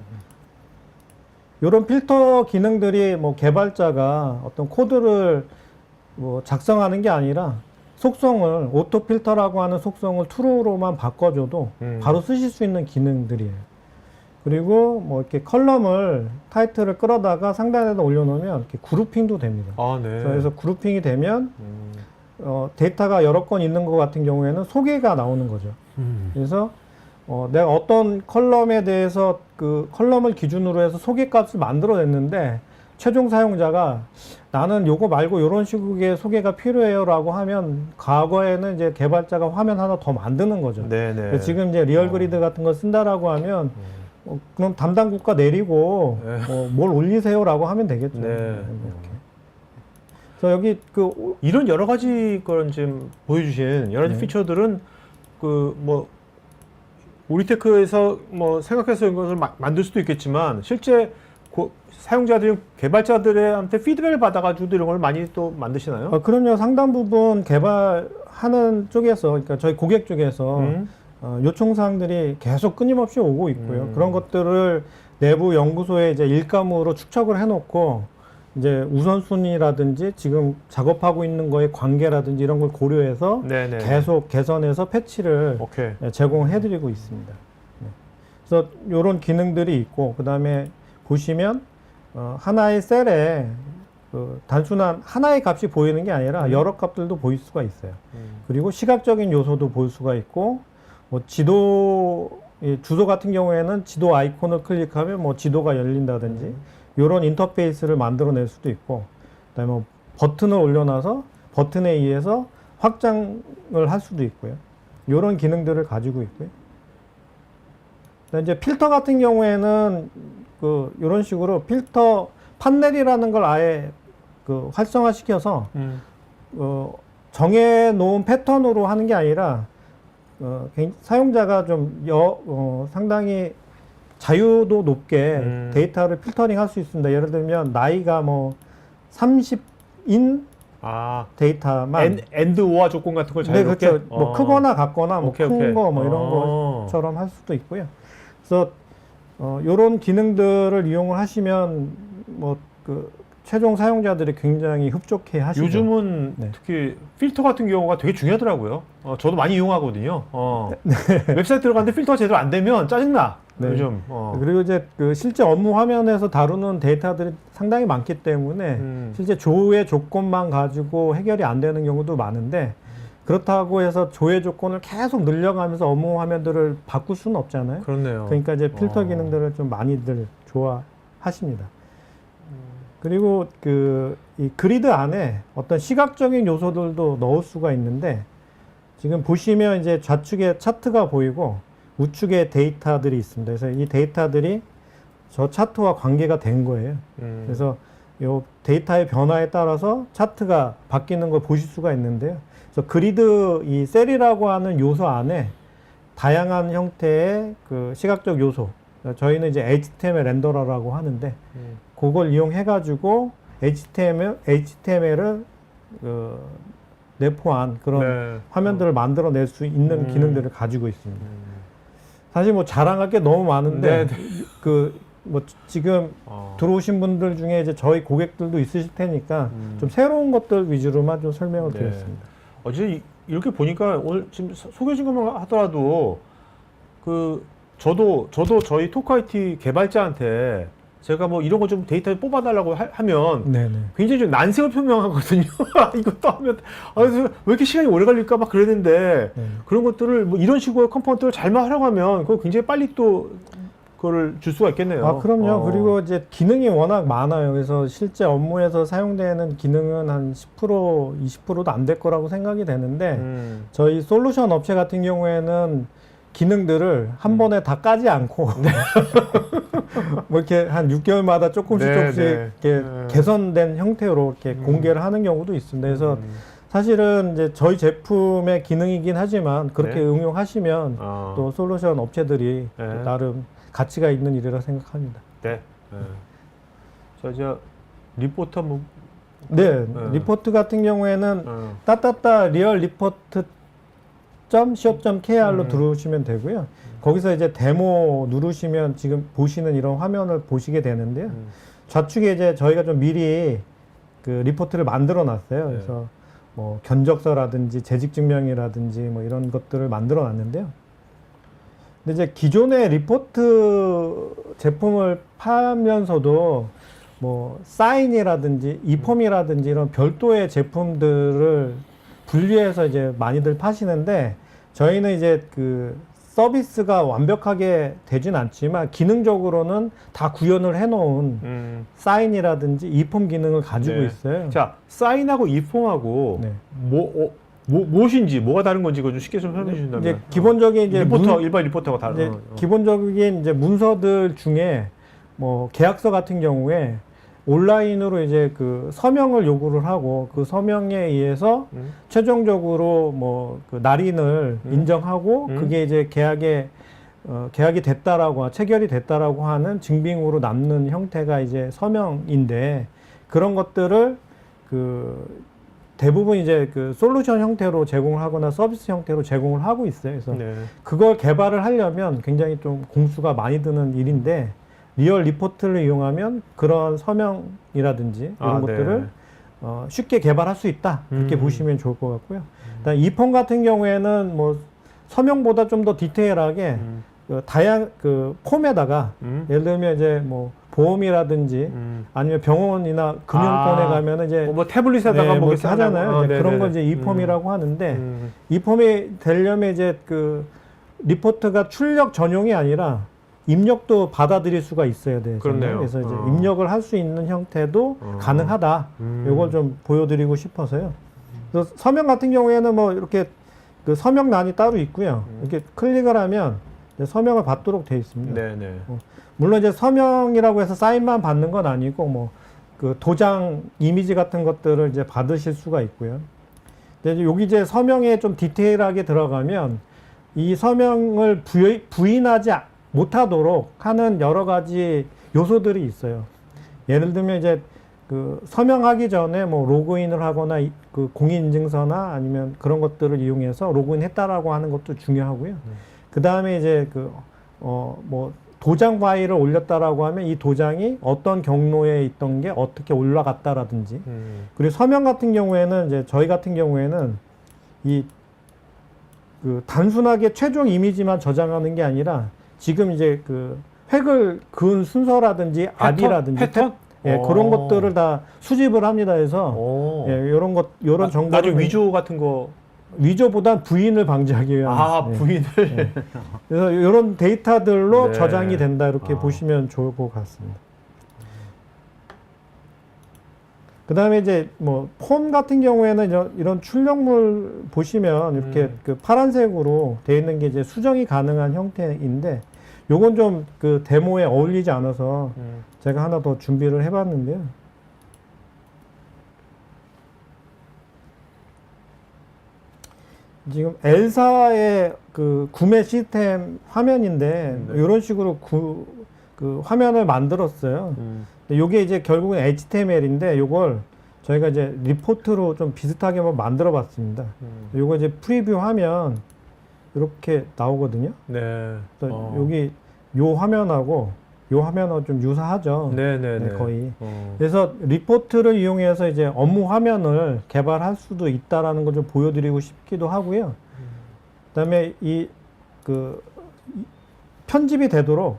이런 필터 기능들이 뭐 개발자가 어떤 코드를 뭐 작성하는 게 아니라 속성을 오토 필터라고 하는 속성을 true로만 바꿔줘도 바로 쓰실 수 있는 기능들이에요. 그리고 뭐 이렇게 컬럼을 타이틀을 끌어다가 상단에다 올려놓으면 이렇게 그룹핑도 됩니다. 그래서 그룹핑이 되면 데이터가 여러 건 있는 것 같은 경우에는 소개가 나오는 거죠. 그래서 내가 어떤 컬럼에 대해서 컬럼을 기준으로 해서 소개 값을 만들어냈는데 최종 사용자가 나는 요거 말고 이런 식의 소개가 필요해요 라고 하면 과거에는 이제 개발자가 화면 하나 더 만드는 거죠. 지금 이제 리얼 그리드 같은 거 쓴다라고 하면 그럼 담당 국가 내리고 뭘 올리세요 라고 하면 되겠죠. 이렇게. 그래서 여기 이런 여러 가지 걸 지금 보여주신 여러 가지 피처들은 뭐 우리테크에서 뭐 생각해서 이런 것을 만들 수도 있겠지만 실제 사용자들이 개발자들한테 피드백을 받아가지고 이런 걸 많이 또 만드시나요? 그럼요. 상당 부분 개발하는 쪽에서 그러니까 저희 고객 쪽에서 요청사항들이 계속 끊임없이 오고 있고요. 그런 것들을 내부 연구소에 이제 일감으로 축적을 해놓고 이제 우선순위라든지 지금 작업하고 있는 거에 관계라든지 이런 걸 고려해서 계속 개선해서 패치를 제공해드리고 있습니다. 그래서 이런 기능들이 있고 그 다음에 보시면 하나의 셀에 단순한 하나의 값이 보이는 게 아니라 여러 값들도 보일 수가 있어요. 그리고 시각적인 요소도 볼 수가 있고 뭐 지도 주소 같은 경우에는 지도 아이콘을 클릭하면 뭐 지도가 열린다든지 이런 인터페이스를 만들어낼 수도 있고 그다음에 뭐 버튼을 올려놔서 버튼에 의해서 확장을 할 수도 있고요. 이런 기능들을 가지고 있고요. 이제 필터 같은 경우에는 이런 식으로 필터 판넬이라는 걸 아예 활성화시켜서 정해놓은 패턴으로 하는 게 아니라 사용자가 좀 상당히 자유도 높게 데이터를 필터링 할 수 있습니다. 예를 들면 나이가 뭐 30인 데이터만 엔드 오화 조건 같은 걸 자유롭게. 네, 그렇죠. 뭐 크거나 같거나 뭐 큰 거 뭐 이런 것처럼 할 수도 있고요. 그래서 이런 기능들을 이용을 하시면 뭐 그 최종 사용자들이 굉장히 흡족해 하시죠. 요즘은 네. 특히 필터 같은 경우가 되게 중요하더라고요. 저도 많이 이용하거든요. 웹사이트 들어갔는데 필터가 제대로 안 되면 짜증나. 네. 요즘. 그리고 이제 그 실제 업무 화면에서 다루는 데이터들이 상당히 많기 때문에 실제 조회 조건만 가지고 해결이 안 되는 경우도 많은데 그렇다고 해서 조회 조건을 계속 늘려가면서 업무 화면들을 바꿀 수는 없잖아요. 그렇네요. 그러니까 이제 필터 기능들을 좀 많이들 좋아하십니다. 그리고 이 그리드 안에 어떤 시각적인 요소들도 넣을 수가 있는데 지금 보시면 이제 좌측에 차트가 보이고 우측에 데이터들이 있습니다. 그래서 이 데이터들이 저 차트와 관계가 된 거예요. 그래서 이 데이터의 변화에 따라서 차트가 바뀌는 걸 보실 수가 있는데요. 그래서 그리드 이 셀이라고 하는 요소 안에 다양한 형태의 그 시각적 요소, 저희는 이제 HTML 렌더러라고 하는데 그걸 이용해 가지고 HTML을 내포한 그런 화면들을 만들어낼 수 있는 기능들을 가지고 있습니다. 사실 뭐 자랑할 게 너무 많은데 뭐 지금 들어오신 분들 중에 이제 저희 고객들도 있으실 테니까 좀 새로운 것들 위주로만 좀 설명을 드렸습니다. 어제 이렇게 보니까 오늘 지금 소개해 준 것만 하더라도 저도 저희 토크IT 개발자한테 제가 뭐 이런 거 좀 데이터 뽑아달라고 하면 굉장히 좀 난색을 표명하거든요. 이것도 하면 왜 이렇게 시간이 오래 걸릴까 막 그랬는데 그런 것들을 뭐 이런 식으로 컴포넌트를 잘만 하라고 하면 그거 굉장히 빨리 또 그거를 줄 수가 있겠네요. 그럼요. 그리고 이제 기능이 워낙 많아요. 그래서 실제 업무에서 사용되는 기능은 한 10%, 20%도 안 될 거라고 생각이 되는데 저희 솔루션 업체 같은 경우에는 기능들을 한 번에 다 까지 않고 뭐 이렇게 한 6개월마다 조금씩 이렇게 개선된 형태로 이렇게 공개를 하는 경우도 있습니다. 그래서 사실은 이제 저희 제품의 기능이긴 하지만 그렇게 응용하시면 또 솔루션 업체들이 또 나름 가치가 있는 일이라 생각합니다. 자, 이제 리포터 리포트 같은 경우에는 따따따 리얼 리포트 .co.kr로 들어오시면 되고요. 거기서 이제 데모 누르시면 지금 보시는 이런 화면을 보시게 되는데요. 좌측에 이제 저희가 좀 미리 그 리포트를 만들어 놨어요. 그래서 뭐 견적서라든지 재직증명이라든지 뭐 이런 것들을 만들어 놨는데요. 근데 이제 기존의 리포트 제품을 팔면서도 뭐 사인이라든지 이폼이라든지 이런 별도의 제품들을 분리해서 이제 많이들 파시는데 저희는 이제 그 서비스가 완벽하게 되진 않지만 기능적으로는 다 구현을 해놓은 사인이라든지 이폼 기능을 가지고 있어요. 자, 사인하고 이폼하고 무엇인지 뭐가 다른 건지 그거 좀 쉽게 좀 설명해 주신다면. 이제 기본적인 이제 일반 리포터가 다른. 기본적인 이제 문서들 중에 뭐 계약서 같은 경우에 온라인으로 이제 그 서명을 요구를 하고 그 서명에 의해서 최종적으로 뭐 그 날인을 인정하고 그게 이제 계약이 됐다라고 체결이 됐다라고 하는 증빙으로 남는 형태가 이제 서명인데 그런 것들을 그 대부분 이제 그 솔루션 형태로 제공을 하거나 서비스 형태로 제공을 하고 있어요. 그래서 그걸 개발을 하려면 굉장히 좀 공수가 많이 드는 일인데 리얼 리포트를 이용하면 그런 서명이라든지 이런 것들을 쉽게 개발할 수 있다. 이렇게 보시면 좋을 것 같고요. 이폼 같은 경우에는 뭐 서명보다 좀 더 디테일하게 그 폼에다가 예를 들면 이제 뭐 보험이라든지 아니면 병원이나 금융권에 가면은 이제 뭐 태블릿에다가 뭐 이렇게 하잖아요. 그런 걸 이제 이폼이라고 하는데 이폼이 되려면 이제 그 리포트가 출력 전용이 아니라 입력도 받아들일 수가 있어야 돼요. 그래서 이제 입력을 할 수 있는 형태도 가능하다. 이걸 좀 보여드리고 싶어서요. 그래서 서명 같은 경우에는 뭐 이렇게 그 서명란이 따로 있고요. 이렇게 클릭을 하면 서명을 받도록 되어 있습니다. 물론 이제 서명이라고 해서 사인만 받는 건 아니고 뭐 그 도장 이미지 같은 것들을 이제 받으실 수가 있고요. 근데 여기 이제 서명에 좀 디테일하게 들어가면 이 서명을 부인하지 못하도록 하는 여러 가지 요소들이 있어요. 예를 들면 이제 그 서명하기 전에 뭐 로그인을 하거나 그 공인인증서나 아니면 그런 것들을 이용해서 로그인했다라고 하는 것도 중요하고요. 그 다음에 이제 뭐 도장 파일을 올렸다라고 하면 이 도장이 어떤 경로에 있던 게 어떻게 올라갔다라든지. 그리고 서명 같은 경우에는 이제 저희 같은 경우에는 그 단순하게 최종 이미지만 저장하는 게 아니라 지금 이제 그 획을 그은 순서라든지 압이라든지 패턴? 예, 그런 것들을 다 수집을 합니다. 해서 예, 요런 정보를 나중에 위조 같은 거 위조보단 부인을 방지하기 위한 예. 부인을 예. 그래서 이런 데이터들로 네. 저장이 된다 이렇게 보시면 좋을 것 같습니다. 그 다음에 이제 뭐 폰 같은 경우에는 이런 출력물 보시면 이렇게 그 파란색으로 되어 있는 게 이제 수정이 가능한 형태인데 요건 좀 그 데모에 어울리지 않아서 제가 하나 더 준비를 해봤는데요. 지금 엘사의 그 구매 시스템 화면인데 이런 식으로 그 화면을 만들었어요. 요게 이제 결국은 HTML인데 요걸 저희가 이제 리포트로 좀 비슷하게 한번 만들어 봤습니다. 요거 이제 프리뷰하면 이렇게 나오거든요. 네. 여기 요 화면하고 요 화면하고 좀 유사하죠. 네네네. 거의. 그래서 리포트를 이용해서 이제 업무 화면을 개발할 수도 있다라는 걸 좀 보여드리고 싶기도 하고요. 그다음에 그 편집이 되도록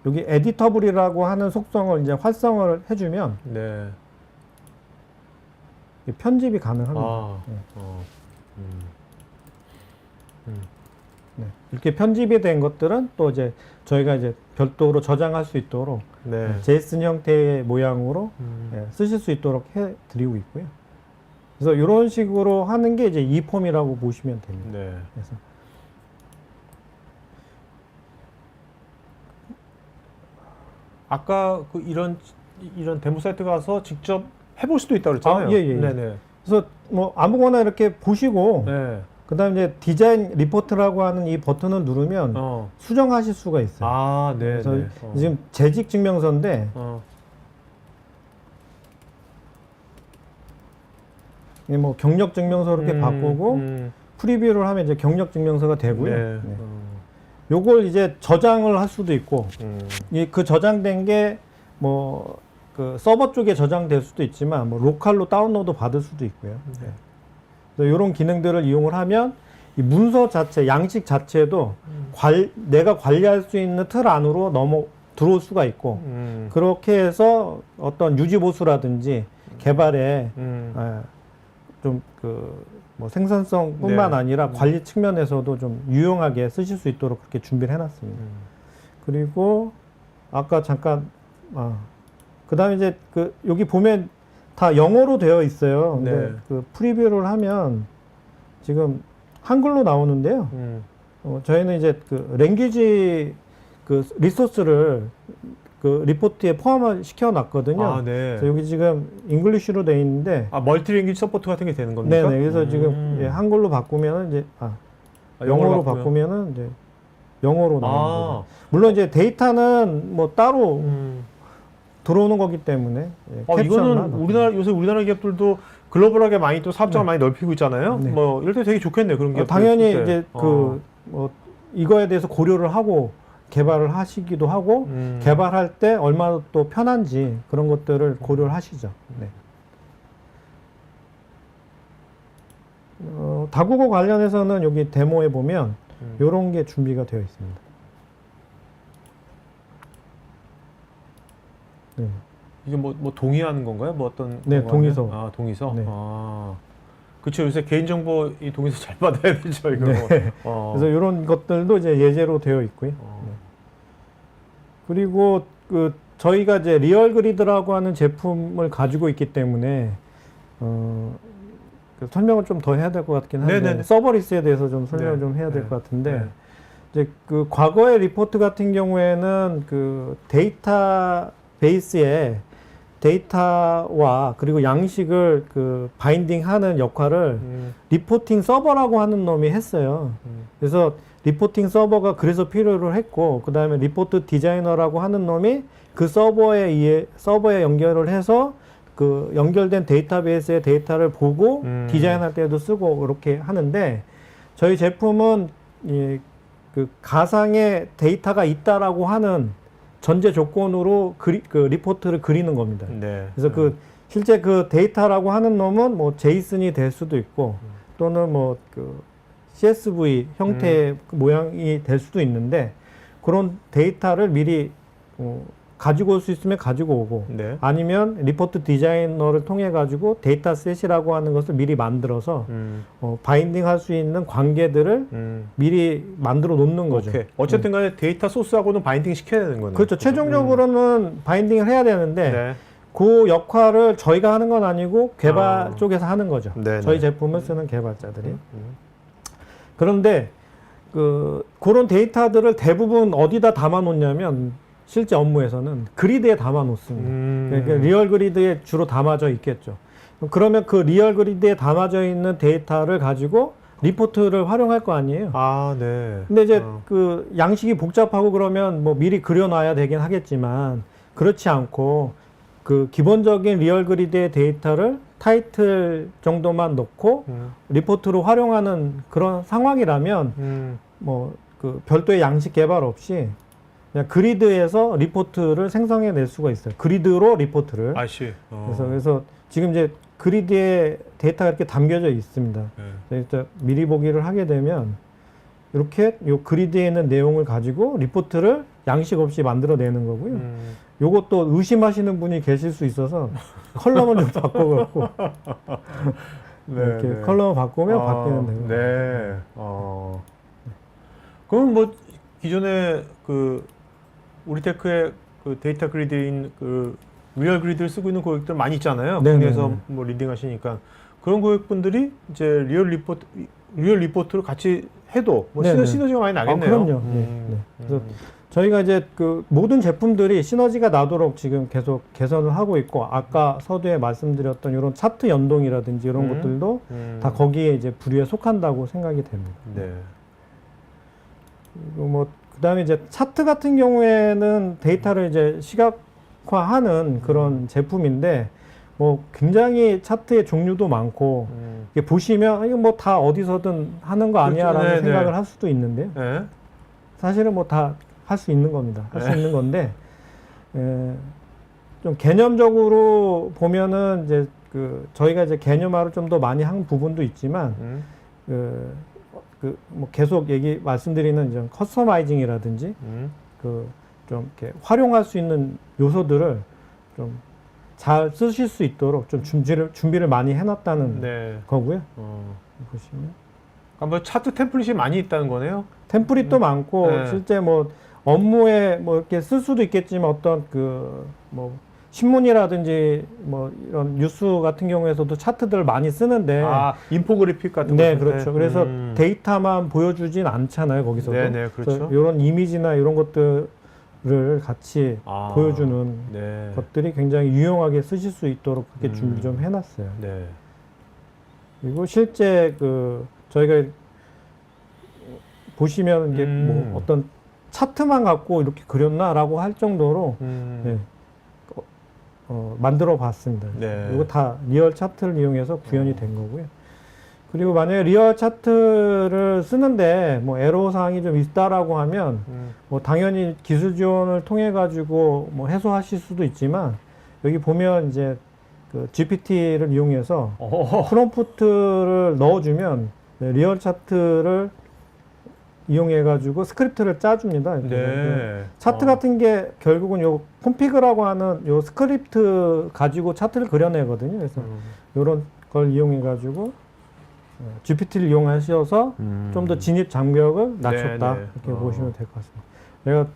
여기 에디터블이라고 하는 속성을 이제 활성화를 해주면 네. 편집이 가능합니다. 네. 이렇게 편집이 된 것들은 또 이제 저희가 이제 별도로 저장할 수 있도록 네. 제이슨 형태의 모양으로 쓰실 수 있도록 해드리고 있고요. 그래서 이런 식으로 하는 게 이제 이폼이라고 보시면 됩니다. 네. 그래서 아까 그 이런 데모 사이트 가서 직접 해볼 수도 있다고 그랬잖아요. 예. 네네. 그래서 뭐 아무거나 이렇게 보시고 네. 그다음 이제 디자인 리포트라고 하는 이 버튼을 누르면 수정하실 수가 있어요. 네. 그래서 지금 재직 증명서인데 뭐 경력 증명서 이렇게 바꾸고 프리뷰를 하면 이제 경력 증명서가 되고요. 네. 요걸 이제 저장을 할 수도 있고 그 저장된 게 뭐 그 서버 쪽에 저장될 수도 있지만 뭐 로컬로 다운로드 받을 수도 있고요. 이런 기능들을 이용을 하면 이 문서 자체, 양식 자체도 내가 관리할 수 있는 틀 안으로 들어올 수가 있고 그렇게 해서 어떤 유지보수라든지 개발에 좀 뭐 생산성뿐만 아니라 관리 측면에서도 좀 유용하게 쓰실 수 있도록 그렇게 준비를 해놨습니다. 그리고 아까 잠깐 그다음에 이제 여기 보면 다 영어로 되어 있어요. 근데 그 프리뷰를 하면 지금 한글로 나오는데요. 저희는 이제 그 랭귀지 그 리소스를 그 리포트에 포함을 시켜놨거든요. 네. 그래서 여기 지금 잉글리시로 되어 있는데 멀티 랭귀지 서포트 같은 게 되는 겁니까? 네네. 그래서 지금 한글로 바꾸면은 이제 영어로 바꾸면은 이제 영어로 나오는 거죠. 물론 이제 데이터는 뭐 따로 들어오는 거기 때문에 이거는 요새 우리나라 기업들도 글로벌하게 많이 또 사업장을 많이 넓히고 있잖아요. 네. 뭐 이럴 때 되게 좋겠네요. 그런 기업 당연히 이제 뭐 이거에 대해서 고려를 하고 개발을 하시기도 하고 개발할 때 얼마나 또 편한지 그런 것들을 고려를 하시죠. 네. 다국어 관련해서는 여기 데모에 보면 이런 게 준비가 되어 있습니다. 네. 이게 뭐 동의하는 건가요? 뭐 어떤 네, 동의서. 동의서. 네. 그렇죠. 요새 개인정보 이 동의서 잘 받아야 되죠. 이거. 네. 그래서 이런 것들도 이제 예제로 되어 있고요. 네. 그리고 저희가 이제 리얼그리드라고 하는 제품을 가지고 있기 때문에 설명을 좀 더 해야 될 것 같긴 한데 네네네. 서버리스에 대해서 좀 설명을 좀 해야 될 것 같은데 이제 그 과거의 리포트 같은 경우에는 그 데이터베이스에 데이터와 그리고 양식을 그 바인딩하는 역할을 리포팅 서버라고 하는 놈이 했어요. 그래서 리포팅 서버가 그래서 필요를 했고, 그 다음에 리포트 디자이너라고 하는 놈이 그 서버에 연결을 해서 그 연결된 데이터베이스의 데이터를 보고 디자인할 때도 쓰고 이렇게 하는데, 저희 제품은 그 가상의 데이터가 있다라고 하는 전제 조건으로 그 리포트를 그리는 겁니다. 네. 그래서 그 실제 그 데이터라고 하는 놈은 뭐 제이슨이 될 수도 있고 또는 뭐 그 CSV 형태의 모양이 될 수도 있는데, 그런 데이터를 미리 가지고 올 수 있으면 가지고 오고, 네. 아니면 리포트 디자이너를 통해 가지고 데이터셋이라고 하는 것을 미리 만들어서 바인딩 할 수 있는 관계들을 미리 만들어 놓는 거죠. 오케이. 어쨌든 간에 데이터 소스하고는 바인딩 시켜야 되는 거네요. 그렇죠. 최종적으로는 바인딩을 해야 되는데 네. 그 역할을 저희가 하는 건 아니고 개발 쪽에서 하는 거죠. 네네. 저희 제품을 쓰는 개발자들이. 그런데 그런 데이터들을 대부분 어디다 담아 놓냐면 실제 업무에서는 그리드에 담아 놓습니다. 그러니까 리얼 그리드에 주로 담아져 있겠죠. 그러면 그 리얼 그리드에 담아져 있는 데이터를 가지고 리포트를 활용할 거 아니에요. 아, 네. 근데 이제 그 양식이 복잡하고 그러면 뭐 미리 그려놔야 되긴 하겠지만, 그렇지 않고 그 기본적인 리얼 그리드의 데이터를 타이틀 정도만 넣고 리포트로 활용하는 그런 상황이라면 뭐 그 별도의 양식 개발 없이 그냥 그리드에서 리포트를 생성해낼 수가 있어요. 그리드로 리포트를. 아시. 그래서 지금 이제 그리드에 데이터가 이렇게 담겨져 있습니다. 그래서 미리 보기를 하게 되면 이렇게 요 그리드에 있는 내용을 가지고 리포트를 양식 없이 만들어내는 거고요. 요것도 의심하시는 분이 계실 수 있어서 컬럼을 좀 바꿔갖고 네, 이렇게 네. 컬럼을 바꾸면 바뀌는 거예요. 네. 그럼 뭐 기존에 그 우리테크의 그 데이터 그리드인 그 리얼 그리드를 쓰고 있는 고객들 많이 있잖아요. 네네네. 국내에서 뭐 리딩 하시니까 그런 고객분들이 이제 리얼 리포트를 같이 해도 뭐 네네. 시너지가 많이 나겠네요. 그럼요. 네. 그래서 저희가 이제 그 모든 제품들이 시너지가 나도록 지금 계속 개선을 하고 있고, 아까 서두에 말씀드렸던 이런 차트 연동이라든지 이런 것들도 다 거기에 이제 부류에 속한다고 생각이 됩니다. 네. 그리고 뭐 그다음에 이제 차트 같은 경우에는 데이터를 이제 시각화하는 그런 제품인데, 뭐 굉장히 차트의 종류도 많고 이게 보시면 이거 뭐 다 어디서든 하는 거 아니야라는 그렇죠. 네, 생각을 네. 할 수도 있는데요. 네. 사실은 뭐 다 할 수 있는 겁니다. 할 수 있는 건데, 좀 개념적으로 보면은 이제 그 저희가 이제 개념화를 좀 더 많이 한 부분도 있지만, 뭐 계속 말씀드리는 이제 커스터마이징이라든지 그 좀 이렇게 활용할 수 있는 요소들을 좀 잘 쓰실 수 있도록 좀 준비를 많이 해놨다는 네. 거고요. 보시면 뭐 차트 템플릿이 많이 있다는 거네요. 템플릿도 많고, 네. 실제 뭐 업무에 뭐 이렇게 쓸 수도 있겠지만 어떤 그 뭐 신문이라든지 뭐 이런 뉴스 같은 경우에서도 차트들을 많이 쓰는데, 인포그래픽 같은 거. 네, 그렇죠. 그래서 데이터만 보여주진 않잖아요, 거기서도. 네, 그렇죠. 이런 이미지나 이런 것들을 같이 보여주는 네. 것들이 굉장히 유용하게 쓰실 수 있도록 그렇게 준비 좀 해놨어요. 네. 그리고 실제 그 저희가 보시면 이게 뭐 어떤 차트만 갖고 이렇게 그렸나라고 할 정도로 네, 만들어 봤습니다. 네. 이거 다 리얼 차트를 이용해서 구현이 된 거고요. 그리고 만약에 리얼 차트를 쓰는데 뭐 애로 사항이 좀 있다라고 하면 뭐 당연히 기술 지원을 통해 가지고 뭐 해소하실 수도 있지만, 여기 보면 이제 그 GPT를 이용해서 프롬프트를 넣어주면 리얼 차트를 이용해 가지고 스크립트를 짜줍니다. 네. 차트 같은 게 결국은 요 콤피그라고 하는 요 스크립트 가지고 차트를 그려내거든요. 그래서 요런 걸 이용해 가지고 GPT를 이용하셔서 좀 더 진입 장벽을 낮췄다. 네, 네. 이렇게 보시면 될 것 같습니다. 내가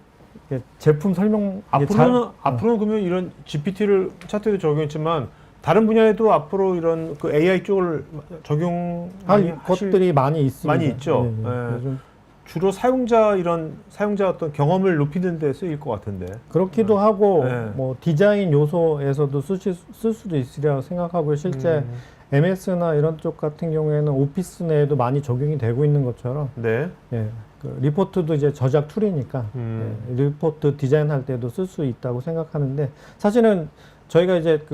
이렇게 제품 설명 앞으로는 그러면 이런 GPT를 차트에도 적용했지만 다른 분야에도 앞으로 이런 그 AI 쪽을 적용할 것들이 많이 있습니다. 많이 있죠. 네, 네. 네. 주로 사용자 어떤 경험을 높이는 데 쓰일 것 같은데. 그렇기도 하고 네. 뭐 디자인 요소에서도 쓸 수도 있으리라고 생각하고요. 실제 MS나 이런 쪽 같은 경우에는 오피스 내에도 많이 적용이 되고 있는 것처럼 네. 예, 그 리포트도 이제 저작 툴이니까 예, 리포트 디자인할 때도 쓸 수 있다고 생각하는데 사실은 저희가 이제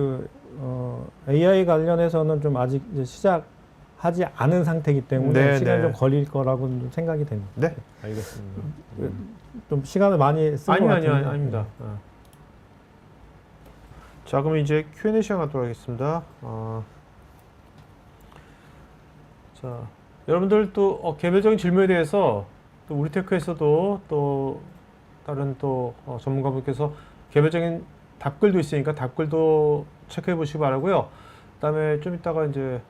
AI 관련해서는 좀 아직 이제 시작하지 않은 상태이기 때문에 네, 시간이 네. 좀 걸릴 거라고 좀 생각이 됩니다. 네. 알겠습니다. 좀 시간을 많이 쓴 것 같은데. 아닙니다. 자, 그럼 이제 Q&A 시간 갖도록 하겠습니다. 자, 여러분들 또 개별적인 질문에 대해서 또 우리테크에서도 또 다른 또 전문가분께서 개별적인 답글도 있으니까 답글도 체크해 보시기 바라고요. 그다음에 좀 이따가 이제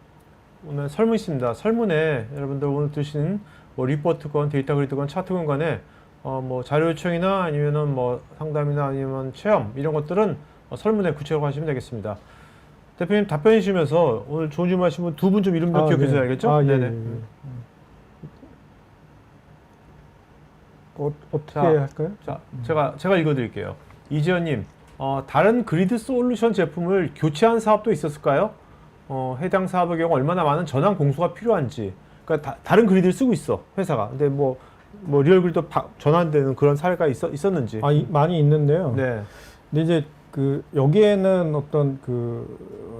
오늘 설문 있습니다. 설문에 여러분들 오늘 드신 뭐 리포트건 데이터 그리드건 차트건 간에 뭐 자료 요청이나 아니면은 뭐 상담이나 아니면 체험 이런 것들은 설문에 구체적으로 하시면 되겠습니다. 대표님 답변해 주시면서 오늘 좋은 질문 하신 분 두 분 좀 이름 좀 기억해 주셔야 알겠죠? 예, 네네. 예. 어떻게 자, 할까요? 자, 제가 읽어드릴게요. 이지연님, 다른 그리드 솔루션 제품을 교체한 사업도 있었을까요? 해당 사업의 경우 얼마나 많은 전환 공수가 필요한지. 그러니까 다른 그리드를 쓰고 있어 회사가. 근데 뭐 리얼 그리드 전환되는 그런 사례가 있었는지. 많이 있는데요. 네. 근데 이제 여기에는 어떤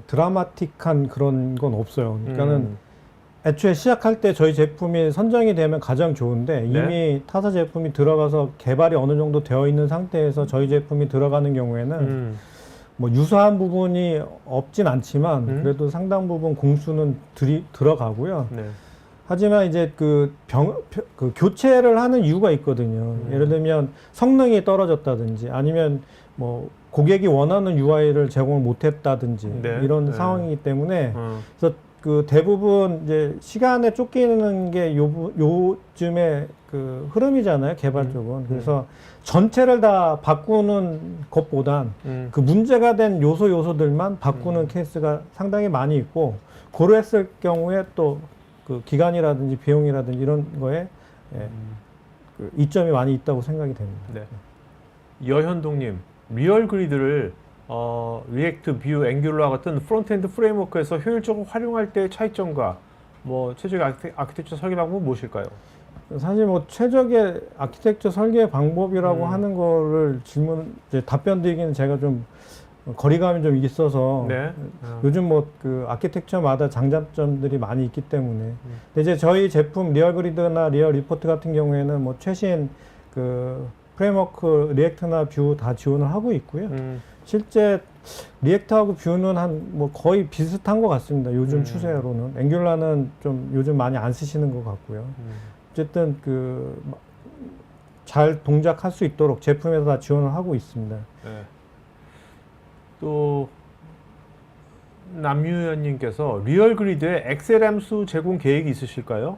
드라마틱한 그런 건 없어요. 그러니까는 애초에 시작할 때 저희 제품이 선정이 되면 가장 좋은데 네. 이미 타사 제품이 들어가서 개발이 어느 정도 되어 있는 상태에서 저희 제품이 들어가는 경우에는 뭐 유사한 부분이 없진 않지만 그래도 상당 부분 공수는 들어가고요. 네. 하지만 이제 교체를 하는 이유가 있거든요. 예를 들면 성능이 떨어졌다든지 아니면 뭐 고객이 원하는 UI를 제공을 못했다든지 네. 이런 네. 상황이기 때문에 그래서 대부분 이제 시간에 쫓기는 게 요즘에 흐름이잖아요, 개발 쪽은. 그래서 전체를 다 바꾸는 것보단 문제가 된 요소들만 바꾸는 케이스가 상당히 많이 있고, 고려했을 경우에 또 기간이라든지 비용이라든지 이런 거에 이점이 많이 있다고 생각이 됩니다. 네. 여현동님, 리얼 그리드를 리액트, 뷰, 앵귤러와 같은 프론트엔드 프레임워크에서 효율적으로 활용할 때의 차이점과 뭐 최적의 아키텍처 설계 방법은 무엇일까요? 사실 뭐 최적의 아키텍처 설계 방법이라고 하는 거를 답변 드리기는 제가 좀 거리감이 좀 있어서 네. 요즘 아키텍처마다 장단점들이 많이 있기 때문에 근데 이제 저희 제품 리얼 그리드나 리얼 리포트 같은 경우에는 뭐 최신 프레임워크 리액트나 뷰 다 지원을 하고 있고요. 실제 리액트하고 뷰는 거의 비슷한 것 같습니다. 요즘 추세로는. 앵귤라는 좀 요즘 많이 안 쓰시는 것 같고요. 어쨌든 잘 동작할 수 있도록 제품에서 다 지원을 하고 있습니다. 네. 또 남유현님께서 리얼 그리드에 엑셀 함수 제공 계획이 있으실까요?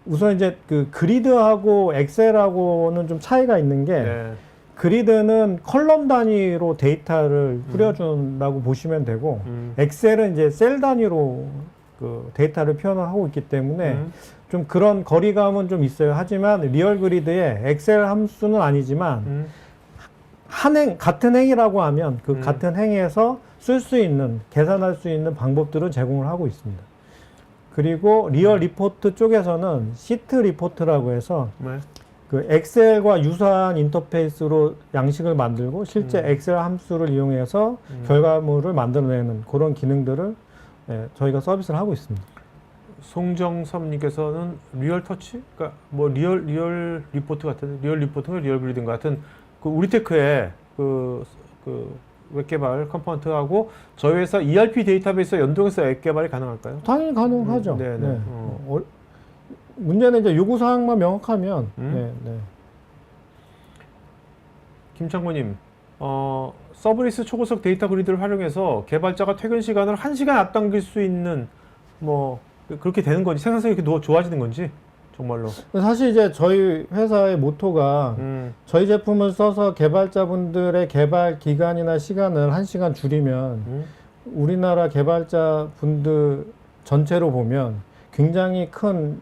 우선 이제 그리드하고 엑셀하고는 좀 차이가 있는 게 네. 그리드는 컬럼 단위로 데이터를 뿌려준다고 보시면 되고 엑셀은 이제 셀 단위로 데이터를 표현을 하고 있기 때문에 좀 그런 거리감은 좀 있어요. 하지만 리얼 그리드에 엑셀 함수는 아니지만 같은 행이라고 하면 같은 행에서 쓸 수 있는, 계산할 수 있는 방법들을 제공을 하고 있습니다. 그리고 리얼 리포트 쪽에서는 시트 리포트라고 해서 네. 엑셀과 유사한 인터페이스로 양식을 만들고 실제 엑셀 함수를 이용해서 결과물을 만들어내는 그런 기능들을 저희가 서비스를 하고 있습니다. 송정섭님께서는 리얼 터치? 그러니까 뭐 리얼 리포트 같은, 리얼 리포트가 리얼 그리드 같은 우리테크의 웹 개발 컴포넌트하고 저희 회사 ERP 데이터베이스 연동해서 앱 개발이 가능할까요? 당연히 가능하죠. 네네. 네. 문제는 이제 요구 사항만 명확하면. 네. 김창구님, 서브리스 초고속 데이터 그리드를 활용해서 개발자가 퇴근 시간을 1시간 앞당길 수 있는 뭐 그렇게 되는 건지, 생산성이 이렇게 좋아지는 건지 정말로. 사실 이제 저희 회사의 모토가 저희 제품을 써서 개발자분들의 개발 기간이나 시간을 1시간 줄이면 우리나라 개발자분들 전체로 보면 굉장히 큰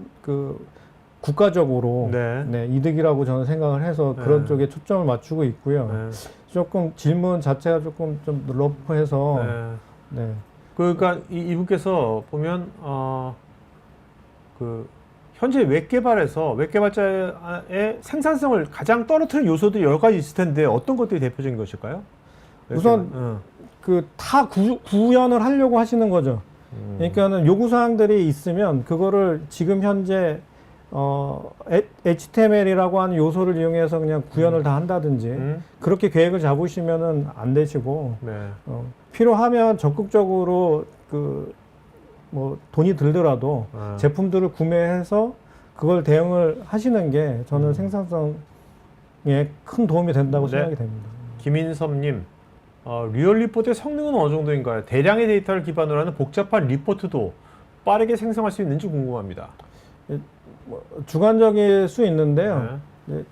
국가적으로 네. 이득이라고 저는 생각을 해서 그런 네. 쪽에 초점을 맞추고 있고요. 네. 조금 질문 자체가 조금 좀 러프해서 그러니까 이분께서 보면 그 현재 웹 개발자의 생산성을 가장 떨어뜨리는 요소들이 여러 가지 있을 텐데 어떤 것들이 대표적인 것일까요? 우선 그 다 구현을 하려고 하시는 거죠. 그러니까는 요구 사항들이 있으면 그거를 지금 현재 HTML이라고 하는 요소를 이용해서 그냥 구현을 다 한다든지 그렇게 계획을 잡으시면은 안 되시고 네. 필요하면 적극적으로 그 뭐 돈이 들더라도 제품들을 구매해서 그걸 대응을 하시는 게 저는 생산성에 큰 도움이 된다고 네. 생각이 됩니다. 김인섭님, 리얼 리포트의 성능은 어느 정도인가요? 대량의 데이터를 기반으로 하는 복잡한 리포트도 빠르게 생성할 수 있는지 궁금합니다. 주관적일 수 있는데요. 네.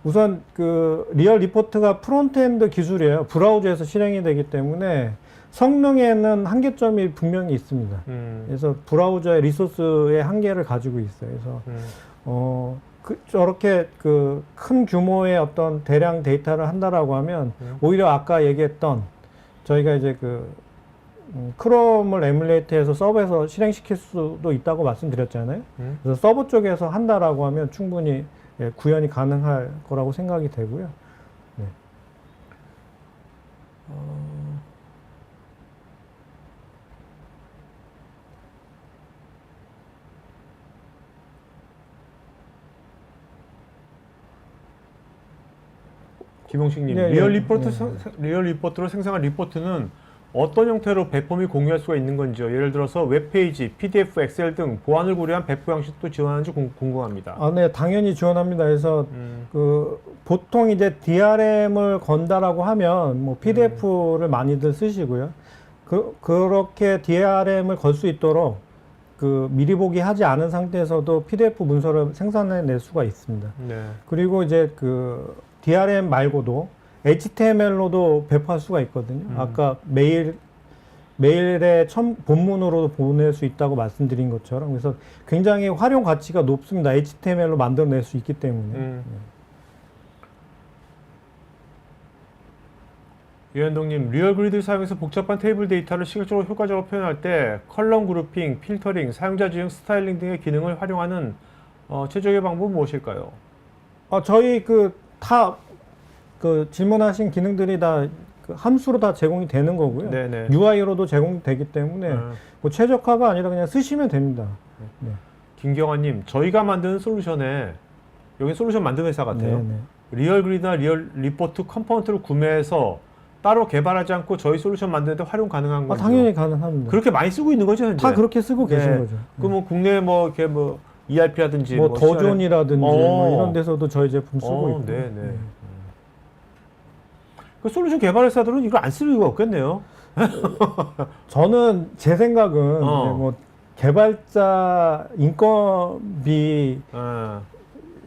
우선 그 리얼 리포트가 프론트엔드 기술이에요. 브라우저에서 실행이 되기 때문에 성능에는 한계점이 분명히 있습니다. 그래서 브라우저의 리소스의 한계를 가지고 있어요. 그래서 저렇게 그 큰 규모의 어떤 대량 데이터를 한다라고 하면 오히려 아까 얘기했던 저희가 이제 그 크롬을 에뮬레이트해서 서버에서 실행시킬 수도 있다고 말씀드렸잖아요. 그래서 서버 쪽에서 한다라고 하면 충분히 구현이 가능할 거라고 생각이 되고요. 네. 김용식님, 네, 리얼 네, 리포트 네. 리얼 리포트로 생성한 리포트는 어떤 형태로 배포 및 공유할 수가 있는 건지요? 예를 들어서 웹페이지, PDF, 엑셀 등 보안을 고려한 배포 양식도 지원하는지 궁금합니다. 네, 당연히 지원합니다. 그래서 그 보통 이제 DRM을 건다라고 하면 뭐 PDF를 많이들 쓰시고요. 그렇게 DRM을 걸 수 있도록 그 미리 보기 하지 않은 상태에서도 PDF 문서를 생산해낼 수가 있습니다. 네. 그리고 이제 그 DRM 말고도 HTML로도 배포할 수가 있거든요. 아까 메일의 본문으로도 보낼 수 있다고 말씀드린 것처럼 그래서 굉장히 활용 가치가 높습니다. HTML로 만들어낼 수 있기 때문에. 유현동님, 리얼 그리드를 사용해서 복잡한 테이블 데이터를 시각적으로 효과적으로 표현할 때 컬럼 그룹핑, 필터링, 사용자 지정, 스타일링 등의 기능을 활용하는 최적의 방법은 무엇일까요? 저희 다 질문하신 기능들이 다 그 함수로 다 제공이 되는 거고요. 네네. UI로도 제공되기 때문에 뭐 최적화가 아니라 그냥 쓰시면 됩니다. 네. 김경환님, 저희가 만드는 솔루션에 여기 솔루션 만드는 회사 같아요. 네네. 리얼 그리드나 리얼 리포트 컴포넌트를 구매해서 따로 개발하지 않고 저희 솔루션 만드는데 활용 가능한 건죠? 당연히 가능합니다. 그렇게 많이 쓰고 있는 거죠, 현재? 다 그렇게 쓰고 계신 거죠. 그럼 국내 이렇게 ERP라든지 더존이라든지 이런 데서도 저희 제품 쓰고 있고. 네네. 그 솔루션 개발 회사들은 이걸 안 쓸 이유가 없겠네요. 저는 제 생각은 뭐 개발자 인건비